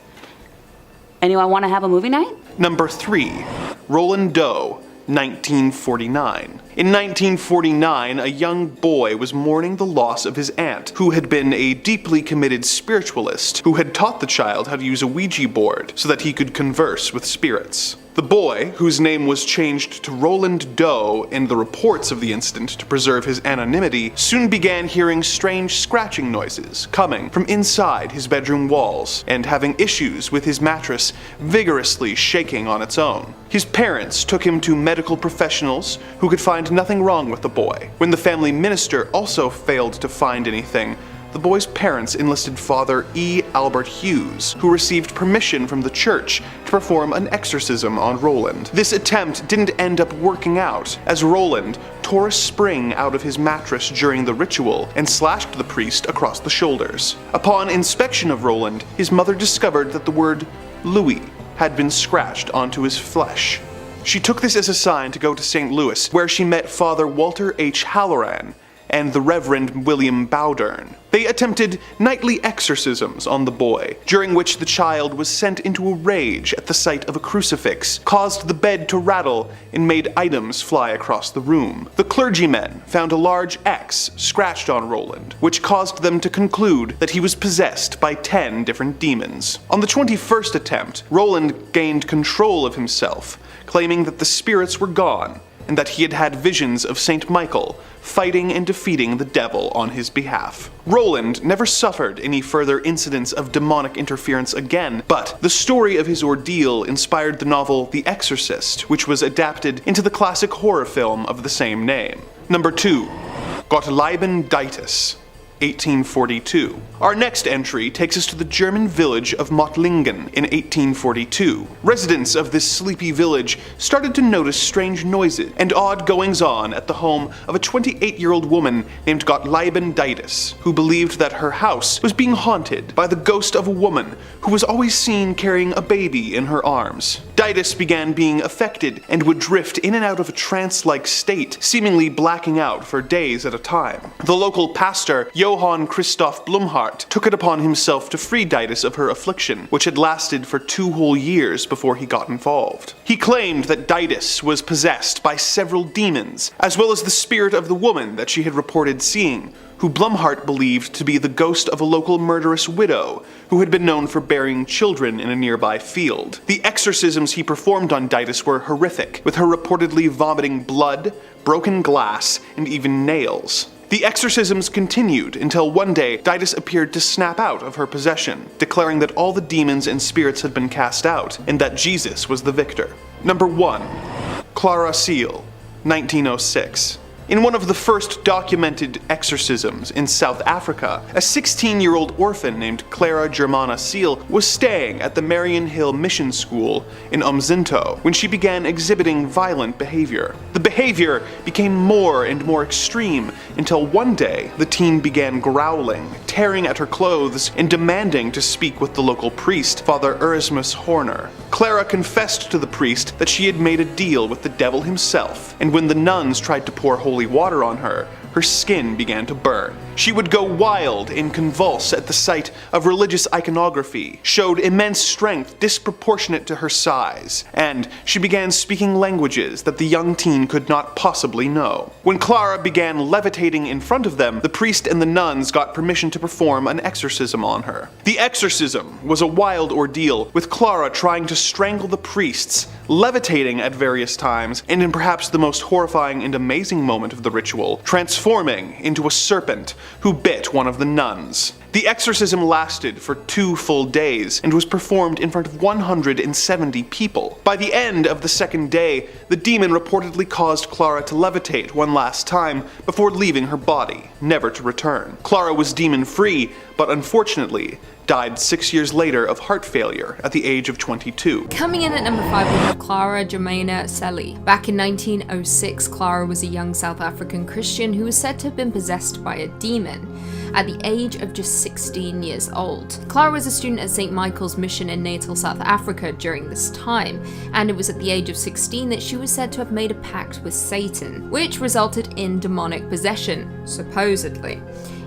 Anyone want to have a movie night? Number 3. Roland Doe, 1949. In 1949, a young boy was mourning the loss of his aunt, who had been a deeply committed spiritualist who had taught the child how to use a Ouija board so that he could converse with spirits. The boy, whose name was changed to Roland Doe in the reports of the incident to preserve his anonymity, soon began hearing strange scratching noises coming from inside his bedroom walls and having issues with his mattress vigorously shaking on its own. His parents took him to medical professionals who could find nothing wrong with the boy. When the family minister also failed to find anything, the boy's parents enlisted Father E. Albert Hughes, who received permission from the church to perform an exorcism on Roland. This attempt didn't end up working out, as Roland tore a spring out of his mattress during the ritual and slashed the priest across the shoulders. Upon inspection of Roland, his mother discovered that the word Louis had been scratched onto his flesh. She took this as a sign to go to St. Louis, where she met Father Walter H. Halloran and the Reverend William Bowdern. They attempted nightly exorcisms on the boy, during which the child was sent into a rage at the sight of a crucifix, caused the bed to rattle, and made items fly across the room. The clergymen found a large X scratched on Roland, which caused them to conclude that he was possessed by 10 different demons. On the 21st attempt, Roland gained control of himself, claiming that the spirits were gone, and that he had had visions of St. Michael fighting and defeating the devil on his behalf. Roland never suffered any further incidents of demonic interference again, but the story of his ordeal inspired the novel The Exorcist, which was adapted into the classic horror film of the same name. Number 2. Gotlibinditis, 1842. Our next entry takes us to the German village of Mottlingen in 1842. Residents of this sleepy village started to notice strange noises and odd goings-on at the home of a 28-year-old woman named Gotlibinditis, who believed that her house was being haunted by the ghost of a woman who was always seen carrying a baby in her arms. Ditis began being affected and would drift in and out of a trance-like state, seemingly blacking out for days at a time. The local pastor, Johann Christoph Blumhardt, took it upon himself to free Ditis of her affliction, which had lasted for 2 whole years before he got involved. He claimed that Ditis was possessed by several demons, as well as the spirit of the woman that she had reported seeing, who Blumhardt believed to be the ghost of a local murderous widow who had been known for burying children in a nearby field. The exorcisms he performed on Ditis were horrific, with her reportedly vomiting blood, broken glass, and even nails. The exorcisms continued until one day Ditis appeared to snap out of her possession, declaring that all the demons and spirits had been cast out, and that Jesus was the victor. Number 1. Clara Seal, 1906. In one of the first documented exorcisms in South Africa, a 16-year-old orphan named Clara Jermaina Seal was staying at the Marion Hill Mission School in Vincenzo when she began exhibiting violent behavior. The behavior became more and more extreme until one day the teen began growling, tearing at her clothes, and demanding to speak with the local priest, Father Erasmus Horner. Clara confessed to the priest that she had made a deal with the devil himself, and when the nuns tried to pour holy water on her, her skin began to burn. She would go wild and convulse at the sight of religious iconography, showed immense strength disproportionate to her size, and she began speaking languages that the young teen could not possibly know. When Clara began levitating in front of them, the priest and the nuns got permission to perform an exorcism on her. The exorcism was a wild ordeal, with Clara trying to strangle the priests, levitating at various times, and in perhaps the most horrifying and amazing moment of the ritual, transforming into a serpent who bit one of the nuns. The exorcism lasted for 2 full days and was performed in front of 170 people. By the end of the second day, the demon reportedly caused Clara to levitate one last time before leaving her body, never to return. Clara was demon-free, but unfortunately died 6 years later of heart failure at the age of 22. Coming in at number 5, we have Clara jermaina Selly. Back in 1906, Clara was a young South African Christian who was said to have been possessed by a demon at the age of just 16 years old. Clara was a student at St. Michael's Mission in natal South Africa during this time, and it was at the age of 16 that she was said to have made a pact with Satan, which resulted in demonic possession, supposedly.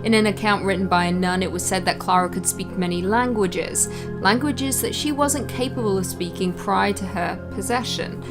In an account written by a nun, it was said that Clara could speak many languages that she wasn't capable of speaking prior to her possession.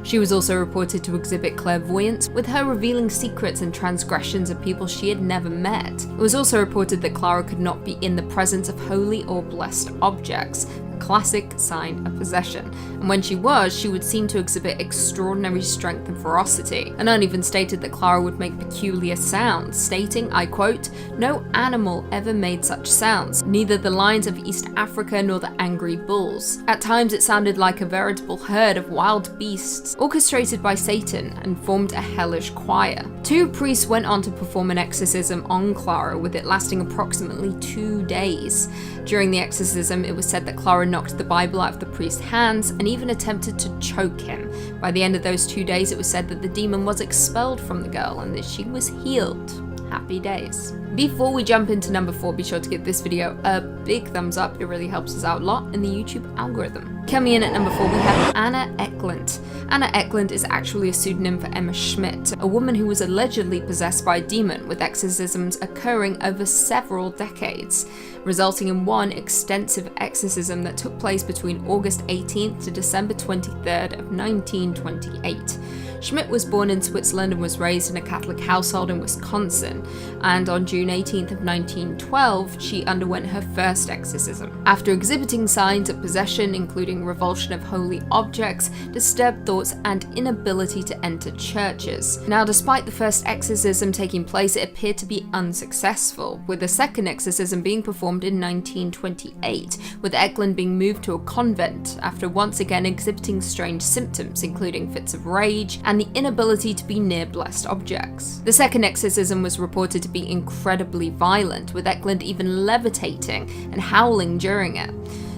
She was also reported to exhibit clairvoyance, with her revealing secrets and transgressions of people she had never met. It was also reported that Clara could not be in the presence of holy or blessed objects, a classic sign of possession, and when she was, she would seem to exhibit extraordinary strength and ferocity. A nun even stated that Clara would make peculiar sounds, stating, I quote, "No animal ever made such sounds, neither the lions of East Africa nor the angry bulls. At times it sounded like a veritable herd of wild beasts, orchestrated by Satan, and formed a hellish choir." 2 priests went on to perform an exorcism on Clara, with it lasting approximately 2 days. During the exorcism, it was said that Clara knocked the Bible out of the priest's hands and even attempted to choke him. By the end of those 2 days, it was said that the demon was expelled from the girl and that she was healed. Happy days. Before we jump into number 4, be sure to give this video a big thumbs up. It really helps us out a lot in the YouTube algorithm. Coming in at number 4, we have Anna Eklund. Anna Eklund is actually a pseudonym for Emma Schmidt, a woman who was allegedly possessed by a demon, with exorcisms occurring over several decades, resulting in one extensive exorcism that took place between August 18th to December 23rd of 1928. Schmidt was born in Switzerland and was raised in a Catholic household in Wisconsin, and on June 18th of 1912, she underwent her first exorcism. After exhibiting signs of possession, including revulsion of holy objects, disturbed thoughts, and inability to enter churches. Now, despite the first exorcism taking place, it appeared to be unsuccessful, with the second exorcism being performed in 1928, with Eklund being moved to a convent after once again exhibiting strange symptoms, including fits of rage and the inability to be near blessed objects. The second exorcism was reported to be incredibly violent, with Eklund even levitating and howling during it.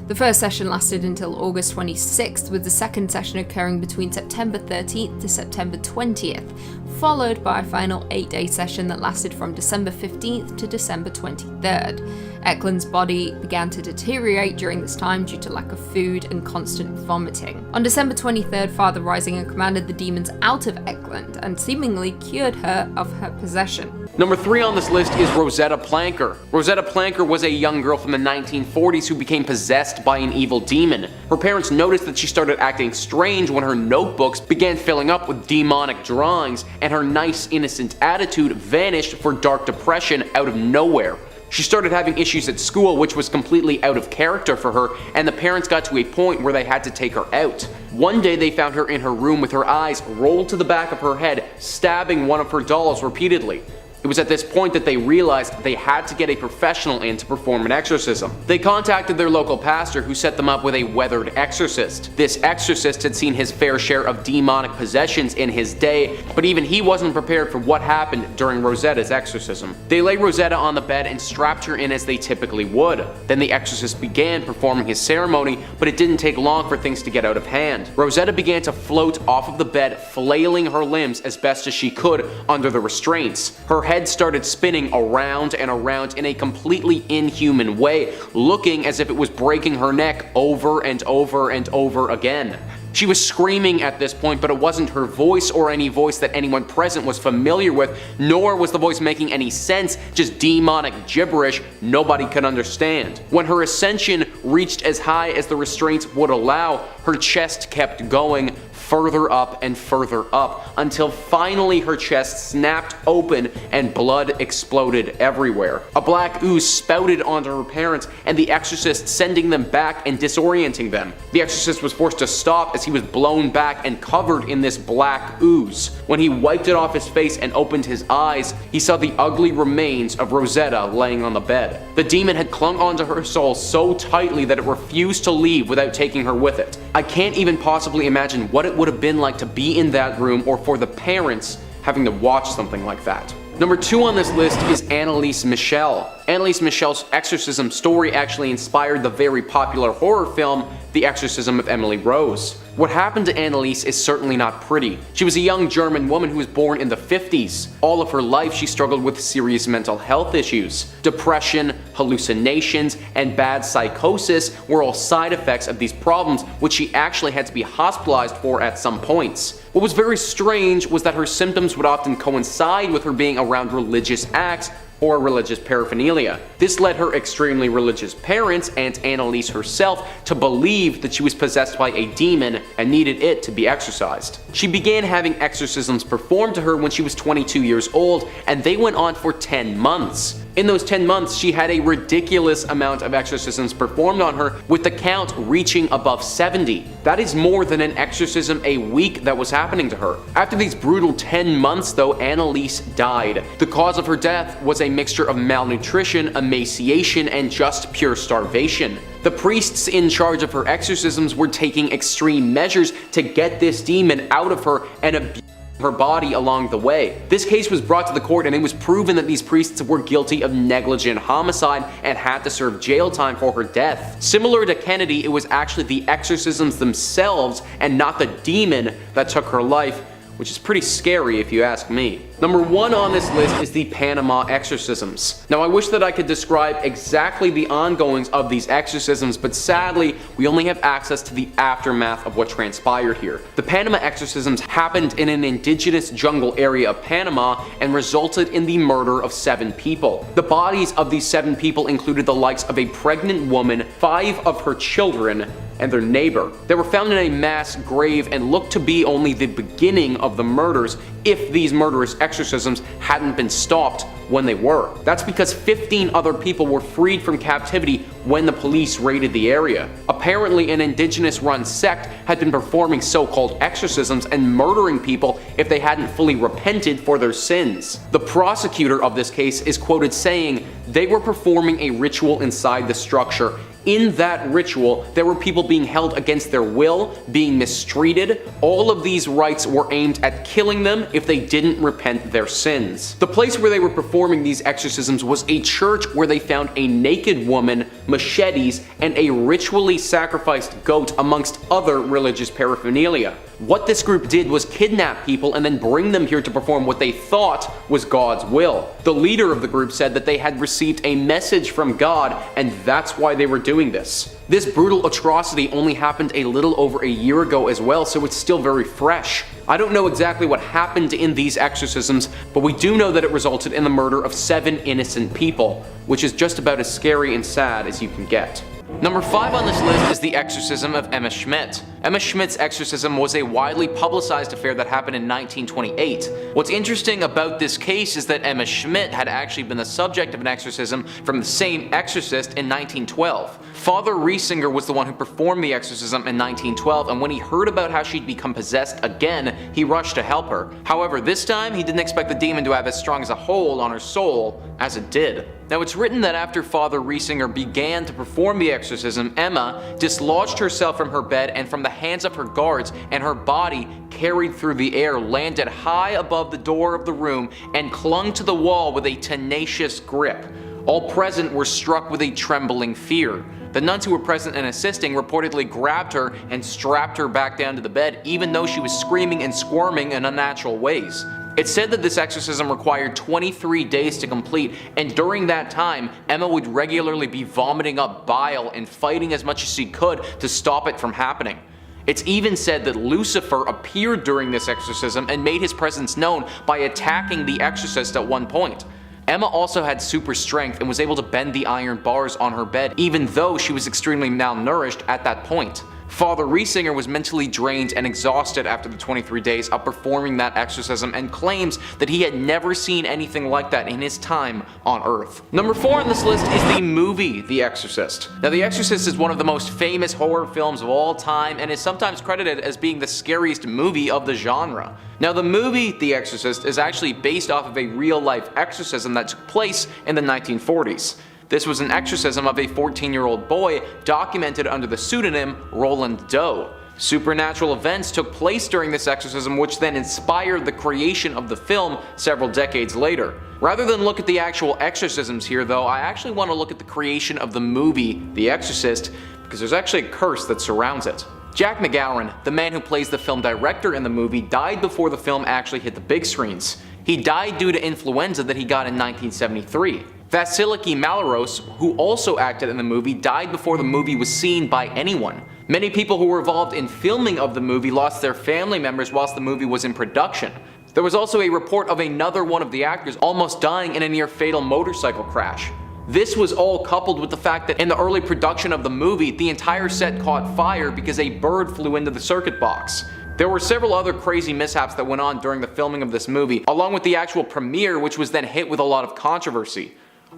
The first session lasted until August 26th, with the second session occurring between September 13th to September 20th, followed by a final 8-day session that lasted from December 15th to December 23rd. Eklund's body began to deteriorate during this time due to lack of food and constant vomiting. On December 23rd, Father Risinger commanded the demons out of Eklund and seemingly cured her of her possession. Number 3 on this list is Rosetta Planker. Rosetta Planker was a young girl from the 1940s who became possessed by an evil demon. Her parents noticed that she started acting strange when her notebooks began filling up with demonic drawings, and her nice, innocent attitude vanished for dark depression out of nowhere. She started having issues at school, which was completely out of character for her, and the parents got to a point where they had to take her out. One day they found her in her room with her eyes rolled to the back of her head, stabbing one of her dolls repeatedly. It was at this point that they realized they had to get a professional in to perform an exorcism. They contacted their local pastor, who set them up with a weathered exorcist. This exorcist had seen his fair share of demonic possessions in his day, but even he wasn't prepared for what happened during Rosetta's exorcism. They laid Rosetta on the bed and strapped her in as they typically would. Then the exorcist began performing his ceremony, but it didn't take long for things to get out of hand. Rosetta began to float off of the bed, flailing her limbs as best as she could under the restraints. Her head started spinning around and around in a completely inhuman way, looking as if it was breaking her neck over and over and over again. She was screaming at this point, but it wasn't her voice or any voice that anyone present was familiar with, nor was the voice making any sense, just demonic gibberish nobody could understand. When her ascension reached as high as the restraints would allow, her chest kept going further up and further up, until finally her chest snapped open and blood exploded everywhere. A black ooze spouted onto her parents, and the exorcist sending them back and disorienting them. The exorcist was forced to stop as he was blown back and covered in this black ooze. When he wiped it off his face and opened his eyes, he saw the ugly remains of Rosetta laying on the bed. The demon had clung onto her soul so tightly that it refused to leave without taking her with it. I can't even possibly imagine what it would have been like to be in that room, or for the parents having to watch something like that. Number 2 on this list is Annelise Michelle. Annelise Michelle's exorcism story actually inspired the very popular horror film, The Exorcism of Emily Rose. What happened to Annelise is certainly not pretty. She was a young German woman who was born in the 50s. All of her life she struggled with serious mental health issues. Depression, hallucinations, and bad psychosis were all side effects of these problems, which she actually had to be hospitalized for at some points. What was very strange was that her symptoms would often coincide with her being around religious acts or religious paraphernalia. This led her extremely religious parents and Annelise herself to believe that she was possessed by a demon and needed it to be exorcised. She began having exorcisms performed to her when she was 22 years old, and they went on for 10 months. In those 10 months, she had a ridiculous amount of exorcisms performed on her, with the count reaching above 70. That is more than an exorcism a week that was happening to her. After these brutal 10 months though, Annelise died. The cause of her death was a mixture of malnutrition, emaciation, and just pure starvation. The priests in charge of her exorcisms were taking extreme measures to get this demon out of her and abuse her body along the way. This case was brought to the court, and it was proven that these priests were guilty of negligent homicide and had to serve jail time for her death. Similar to Kennedy, it was actually the exorcisms themselves and not the demon that took her life, which is pretty scary if you ask me. Number 1 on this list is the Panama exorcisms. Now, I wish that I could describe exactly the ongoings of these exorcisms, but sadly, we only have access to the aftermath of what transpired here. The Panama exorcisms happened in an indigenous jungle area of Panama and resulted in the murder of 7 people. The bodies of these 7 people included the likes of a pregnant woman, 5 of her children, and their neighbor. They were found in a mass grave and looked to be only the beginning of the murders if these murderous exorcisms hadn't been stopped when they were. That's because 15 other people were freed from captivity when the police raided the area. Apparently, an indigenous-run sect had been performing so-called exorcisms and murdering people if they hadn't fully repented for their sins. The prosecutor of this case is quoted saying they were performing a ritual inside the structure. In that ritual, there were people being held against their will, being mistreated. All of these rites were aimed at killing them if they didn't repent their sins. The place where they were performing these exorcisms was a church where they found a naked woman, machetes, and a ritually sacrificed goat amongst other religious paraphernalia. What this group did was kidnap people and then bring them here to perform what they thought was God's will. The leader of the group said that they had received a message from God, and that's why they were doing this. This brutal atrocity only happened a little over a year ago as well, so it's still very fresh. I don't know exactly what happened in these exorcisms, but we do know that it resulted in the murder of 7 innocent people, which is just about as scary and sad as you can get. Number 5 on this list is the exorcism of Emma Schmidt. Emma Schmidt's exorcism was a widely publicized affair that happened in 1928. What's interesting about this case is that Emma Schmidt had actually been the subject of an exorcism from the same exorcist in 1912. Father Riesinger was the one who performed the exorcism in 1912, and when he heard about how she'd become possessed again, he rushed to help her. However, this time he didn't expect the demon to have as strong as a hold on her soul as it did. Now, it's written that after Father Riesinger began to perform the exorcism, Emma dislodged herself from her bed and from the hands of her guards, and her body, carried through the air, landed high above the door of the room and clung to the wall with a tenacious grip. All present were struck with a trembling fear. The nuns who were present and assisting reportedly grabbed her and strapped her back down to the bed, even though she was screaming and squirming in unnatural ways. It's said that this exorcism required 23 days to complete, and during that time, Emma would regularly be vomiting up bile and fighting as much as she could to stop it from happening. It's even said that Lucifer appeared during this exorcism and made his presence known by attacking the exorcist at one point. Emma also had super strength and was able to bend the iron bars on her bed, even though she was extremely malnourished at that point. Father Riesinger was mentally drained and exhausted after the 23 days of performing that exorcism and claims that he had never seen anything like that in his time on Earth. Number 4 on this list is the movie The Exorcist. Now, The Exorcist is one of the most famous horror films of all time and is sometimes credited as being the scariest movie of the genre. Now, the movie The Exorcist is actually based off of a real-life exorcism that took place in the 1940s. This was an exorcism of a 14-year-old boy documented under the pseudonym Roland Doe. Supernatural events took place during this exorcism, which then inspired the creation of the film several decades later. Rather than look at the actual exorcisms here though, I actually want to look at the creation of the movie The Exorcist, because there's actually a curse that surrounds it. Jack McGowan, the man who plays the film director in the movie, died before the film actually hit the big screens. He died due to influenza that he got in 1973. Vasiliki Malaros, who also acted in the movie, died before the movie was seen by anyone. Many people who were involved in filming of the movie lost their family members whilst the movie was in production. There was also a report of another one of the actors almost dying in a near-fatal motorcycle crash. This was all coupled with the fact that in the early production of the movie, the entire set caught fire because a bird flew into the circuit box. There were several other crazy mishaps that went on during the filming of this movie, along with the actual premiere, which was then hit with a lot of controversy.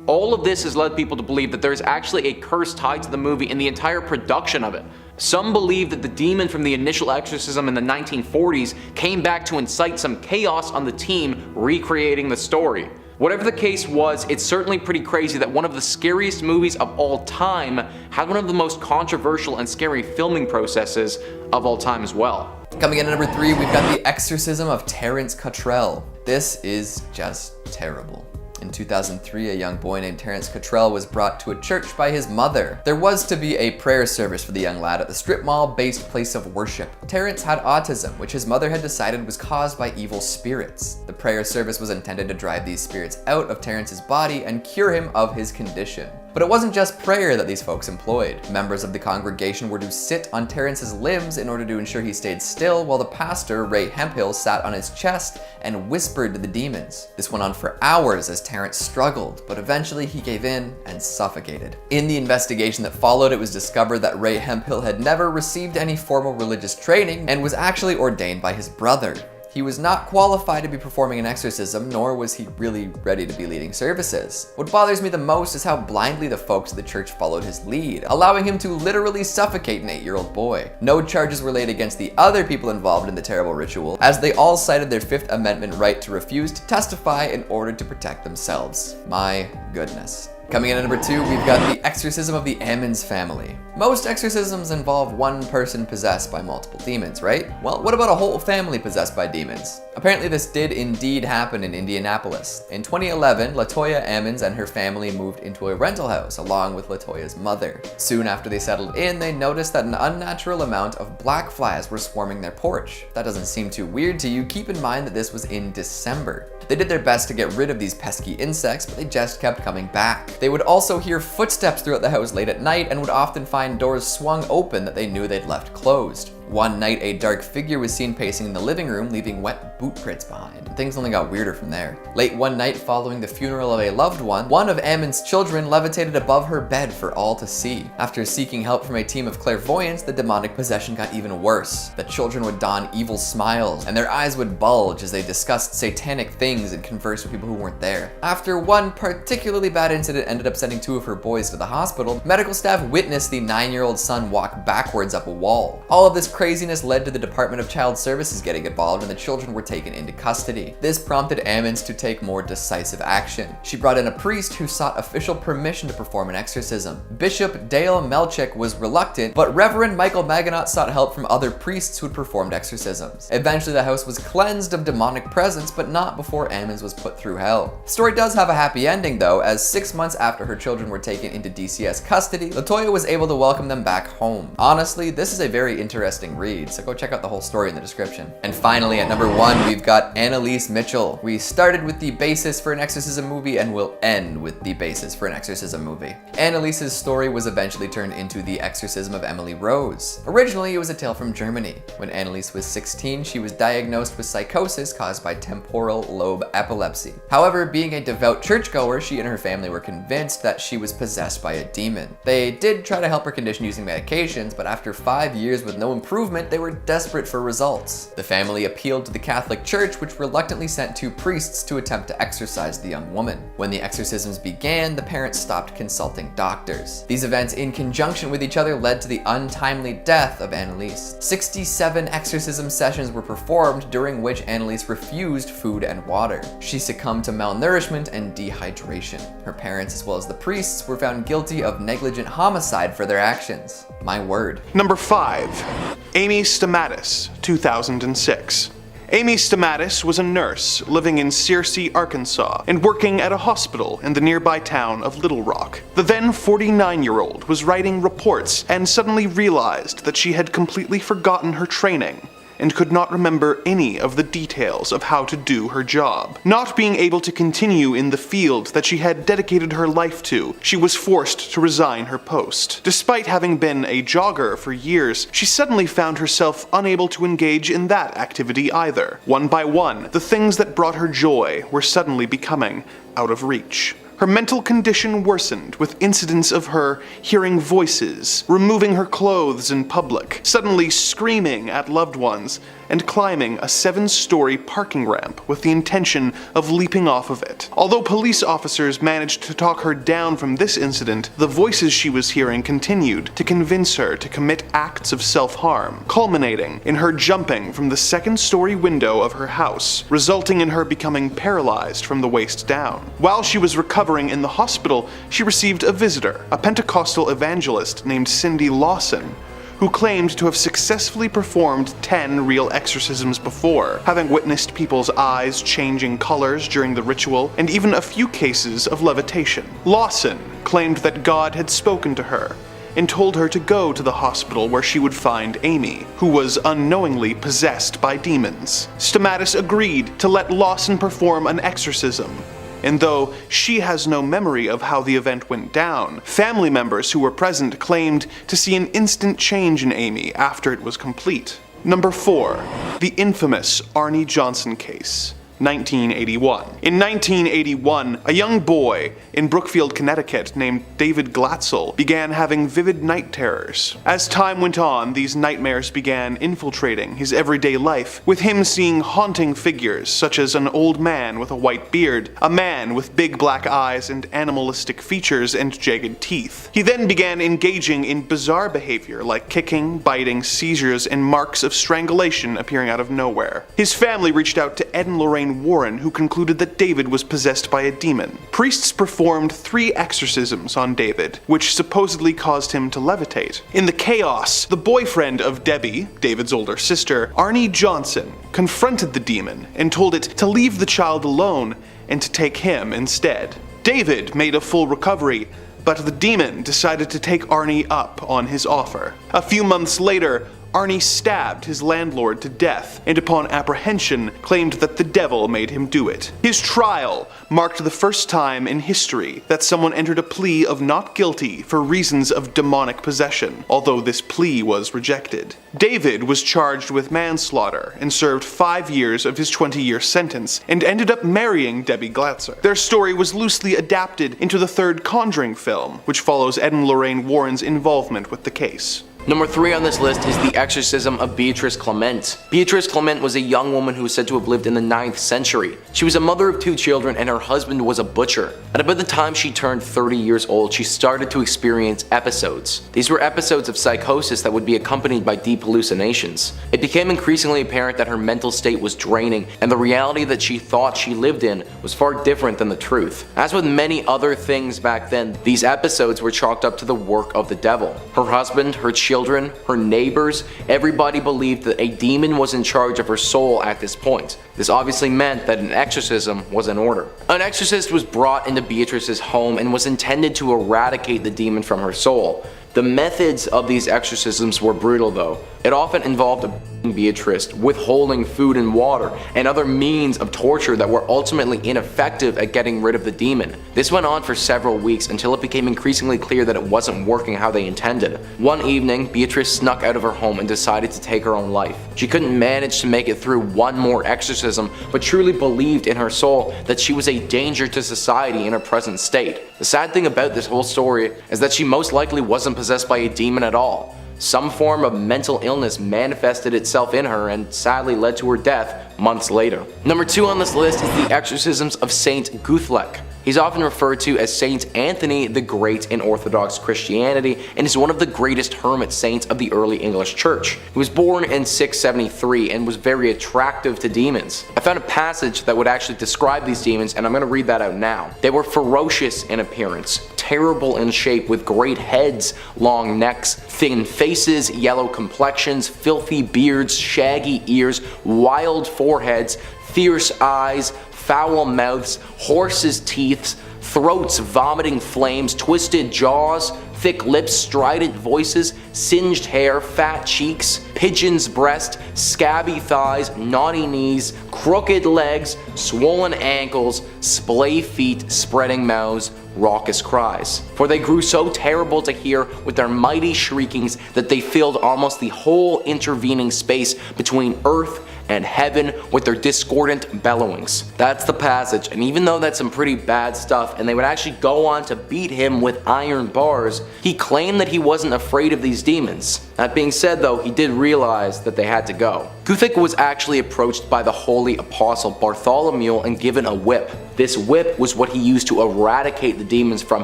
All of this has led people to believe that there is actually a curse tied to the movie and the entire production of it. Some believe that the demon from the initial exorcism in the 1940s came back to incite some chaos on the team recreating the story. Whatever the case was, it's certainly pretty crazy that one of the scariest movies of all time had one of the most controversial and scary filming processes of all time as well. Coming in at number 3, we've got The Exorcism of Terence Cottrell. This is just terrible. In 2003, a young boy named Terence Cottrell was brought to a church by his mother. There was to be a prayer service for the young lad at the strip mall-based place of worship. Terence had autism, which his mother had decided was caused by evil spirits. The prayer service was intended to drive these spirits out of Terence's body and cure him of his condition. But it wasn't just prayer that these folks employed. Members of the congregation were to sit on Terence's limbs in order to ensure he stayed still, while the pastor, Ray Hemphill, sat on his chest and whispered to the demons. This went on for hours as Terence struggled, but eventually he gave in and suffocated. In the investigation that followed, it was discovered that Ray Hemphill had never received any formal religious training and was actually ordained by his brother. He was not qualified to be performing an exorcism, nor was he really ready to be leading services. What bothers me the most is how blindly the folks of the church followed his lead, allowing him to literally suffocate an 8-year-old boy. No charges were laid against the other people involved in the terrible ritual, as they all cited their Fifth Amendment right to refuse to testify in order to protect themselves. My goodness. Coming in at number 2, we've got the exorcism of the Ammons family. Most exorcisms involve one person possessed by multiple demons, right? Well, what about a whole family possessed by demons? Apparently this did indeed happen in Indianapolis. In 2011, LaToya Ammons and her family moved into a rental house along with LaToya's mother. Soon after they settled in, they noticed that an unnatural amount of black flies were swarming their porch. If that doesn't seem too weird to you, keep in mind that this was in December. They did their best to get rid of these pesky insects, but they just kept coming back. They would also hear footsteps throughout the house late at night and would often find doors swung open that they knew they'd left closed. One night, a dark figure was seen pacing in the living room, leaving wet boot prints behind. Things only got weirder from there. Late one night following the funeral of a loved one of Ammons' children levitated above her bed for all to see. After seeking help from a team of clairvoyants, the demonic possession got even worse. The children would don evil smiles, and their eyes would bulge as they discussed satanic things and conversed with people who weren't there. After one particularly bad incident ended up sending 2 of her boys to the hospital, medical staff witnessed the 9-year-old son walk backwards up a wall. All of this craziness led to the Department of Child Services getting involved, and the children were taken into custody. This prompted Ammons to take more decisive action. She brought in a priest who sought official permission to perform an exorcism. Bishop Dale Melchick was reluctant, but Reverend Michael Maganot sought help from other priests who had performed exorcisms. Eventually the house was cleansed of demonic presence, but not before Ammons was put through hell. The story does have a happy ending though, as 6 months after her children were taken into DCS custody, LaToya was able to welcome them back home. Honestly, this is a very interesting read, so go check out the whole story in the description. And finally, at number 1, we've got Annelise Michelle. We started with the basis for an exorcism movie and will end with the basis for an exorcism movie. Annelise's story was eventually turned into The Exorcism of Emily Rose. Originally, it was a tale from Germany. When Annelise was 16, she was diagnosed with psychosis caused by temporal lobe epilepsy. However, being a devout churchgoer, she and her family were convinced that she was possessed by a demon. They did try to help her condition using medications, but after 5 years with no improvement, they were desperate for results. The family appealed to the Catholic Church, which reluctantly sent 2 priests to attempt to exorcise the young woman. When the exorcisms began, the parents stopped consulting doctors. These events, in conjunction with each other, led to the untimely death of Annelise. 67 exorcism sessions were performed, during which Annelise refused food and water. She succumbed to malnourishment and dehydration. Her parents, as well as the priests, were found guilty of negligent homicide for their actions. My word. Number 5. Amy Stomatis, 2006. Amy Stomatis was a nurse living in Searcy, Arkansas, and working at a hospital in the nearby town of Little Rock. The then 49-year-old was writing reports and suddenly realized that she had completely forgotten her training and could not remember any of the details of how to do her job. Not being able to continue in the field that she had dedicated her life to, she was forced to resign her post. Despite having been a jogger for years, she suddenly found herself unable to engage in that activity either. One by one, the things that brought her joy were suddenly becoming out of reach. Her mental condition worsened with incidents of her hearing voices, removing her clothes in public, suddenly screaming at loved ones, and climbing a 7-story parking ramp with the intention of leaping off of it. Although police officers managed to talk her down from this incident, the voices she was hearing continued to convince her to commit acts of self-harm, culminating in her jumping from the 2nd-story window of her house, resulting in her becoming paralyzed from the waist down. While she was recovering in the hospital, she received a visitor, a Pentecostal evangelist named Cindy Lawson, who claimed to have successfully performed 10 real exorcisms before, having witnessed people's eyes changing colors during the ritual, and even a few cases of levitation. Lawson claimed that God had spoken to her and told her to go to the hospital where she would find Amy, who was unknowingly possessed by demons. Stomatis agreed to let Lawson perform an exorcism, and though she has no memory of how the event went down, family members who were present claimed to see an instant change in Amy after it was complete. Number 4. The infamous Arne Johnson case. 1981. In 1981, a young boy in Brookfield, Connecticut named David Glatzel began having vivid night terrors. As time went on, these nightmares began infiltrating his everyday life, with him seeing haunting figures such as an old man with a white beard, a man with big black eyes and animalistic features and jagged teeth. He then began engaging in bizarre behavior like kicking, biting, seizures, and marks of strangulation appearing out of nowhere. His family reached out to Ed and Lorraine Warren, who concluded that David was possessed by a demon. Priests performed 3 exorcisms on David, which supposedly caused him to levitate. In the chaos, the boyfriend of Debbie, David's older sister, Arne Johnson, confronted the demon and told it to leave the child alone and to take him instead. David made a full recovery, but the demon decided to take Arne up on his offer. A few months later, Arne stabbed his landlord to death, and upon apprehension claimed that the devil made him do it. His trial marked the first time in history that someone entered a plea of not guilty for reasons of demonic possession, although this plea was rejected. David was charged with manslaughter and served 5 years of his 20-year sentence, and ended up marrying Debbie Glatzer. Their story was loosely adapted into the third Conjuring film, which follows Ed and Lorraine Warren's involvement with the case. Number 3 on this list is the exorcism of Beatrice Clement. Beatrice Clement was a young woman who was said to have lived in the 9th century. She was a mother of 2 children and her husband was a butcher. At about the time she turned 30 years old, she started to experience episodes. These were episodes of psychosis that would be accompanied by deep hallucinations. It became increasingly apparent that her mental state was draining, and the reality that she thought she lived in was far different than the truth. As with many other things back then, these episodes were chalked up to the work of the devil. Her husband, her children, her neighbors, everybody believed that a demon was in charge of her soul at this point. This obviously meant that an exorcism was in order. An exorcist was brought into Beatrice's home and was intended to eradicate the demon from her soul. The methods of these exorcisms were brutal though. It often involved Beatrice withholding food and water and other means of torture that were ultimately ineffective at getting rid of the demon. This went on for several weeks until it became increasingly clear that it wasn't working how they intended. One evening, Beatrice snuck out of her home and decided to take her own life. She couldn't manage to make it through one more exorcism, but truly believed in her soul that she was a danger to society in her present state. The sad thing about this whole story is that she most likely wasn't possessed by a demon at all. Some form of mental illness manifested itself in her and sadly led to her death months later. Number 2 on this list is the exorcisms of Saint Guthleck. He's often referred to as Saint Anthony the Great in Orthodox Christianity and is one of the greatest hermit saints of the early English Church. He was born in 673 and was very attractive to demons. I found a passage that would actually describe these demons and I'm going to read that out now. They were ferocious in appearance, terrible in shape with great heads, long necks, thin faces, yellow complexions, filthy beards, shaggy ears, wild foreheads, fierce eyes, foul mouths, horses' teeth, throats vomiting flames, twisted jaws, thick lips, strident voices, singed hair, fat cheeks, pigeon's breast, scabby thighs, knotty knees, crooked legs, swollen ankles, splay feet, spreading mouths, raucous cries. For they grew so terrible to hear with their mighty shriekings that they filled almost the whole intervening space between earth and heaven with their discordant bellowings. That's the passage, and even though that's some pretty bad stuff and they would actually go on to beat him with iron bars, he claimed that he wasn't afraid of these demons. That being said though, he did realize that they had to go. Guthleck was actually approached by the holy apostle Bartholomew and given a whip. This whip was what he used to eradicate the demons from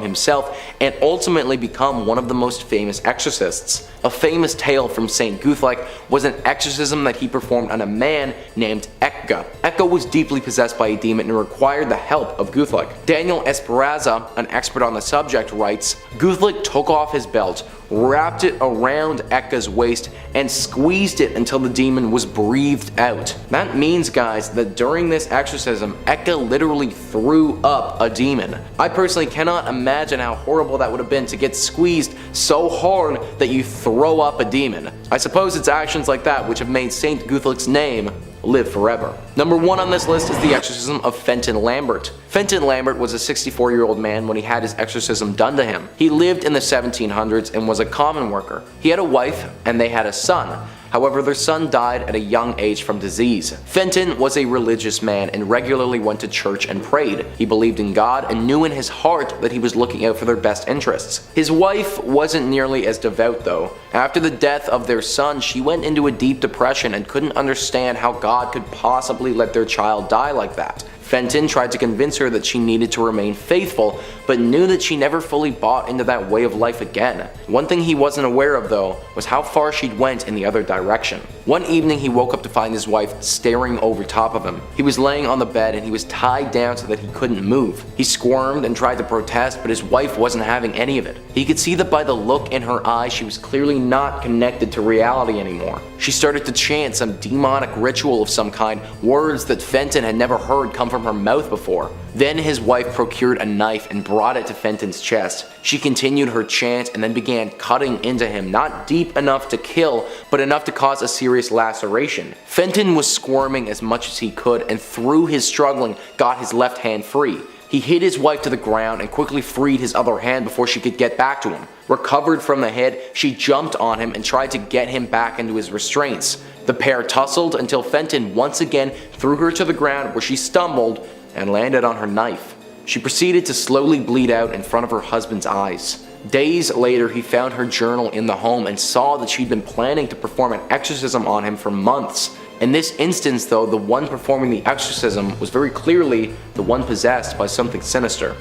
himself and ultimately become one of the most famous exorcists. A famous tale from St. Guthleck was an exorcism that he performed on a man named Ekka. Ekka was deeply possessed by a demon and required the help of Guthleck. Daniel Esperanza, an expert on the subject, writes, Guthleck took off his belt, wrapped it around Ekka's waist, and squeezed it until the demon was breathed out. That means, guys, that during this exorcism, Ekka literally threw up a demon. I personally cannot imagine how horrible that would have been to get squeezed so hard that you throw up a demon. I suppose it's actions like that which have made St. Guthleck's name live forever. Number 1 on this list is the exorcism of Fenton Lambert. Fenton Lambert was a 64-year-old man when he had his exorcism done to him. He lived in the 1700s and was a common worker. He had a wife and they had a son. However, their son died at a young age from disease. Fenton was a religious man and regularly went to church and prayed. He believed in God and knew in his heart that he was looking out for their best interests. His wife wasn't nearly as devout though. After the death of their son, she went into a deep depression and couldn't understand how God could possibly let their child die like that. Fenton tried to convince her that she needed to remain faithful, but knew that she never fully bought into that way of life again. One thing he wasn't aware of though, was how far she'd went in the other direction. One evening he woke up to find his wife staring over top of him. He was laying on the bed and he was tied down so that he couldn't move. He squirmed and tried to protest, but his wife wasn't having any of it. He could see that by the look in her eyes she was clearly not connected to reality anymore. She started to chant some demonic ritual of some kind, words that Fenton had never heard come from her mouth before. Then his wife procured a knife and brought it to Fenton's chest. She continued her chant and then began cutting into him, not deep enough to kill, but enough to cause a serious laceration. Fenton was squirming as much as he could and through his struggling got his left hand free. He hit his wife to the ground and quickly freed his other hand before she could get back to him. Recovered from the hit, she jumped on him and tried to get him back into his restraints. The pair tussled until Fenton once again threw her to the ground where she stumbled and landed on her knife. She proceeded to slowly bleed out in front of her husband's eyes. Days later, he found her journal in the home and saw that she'd been planning to perform an exorcism on him for months. In this instance though, the one performing the exorcism was very clearly the one possessed by something sinister.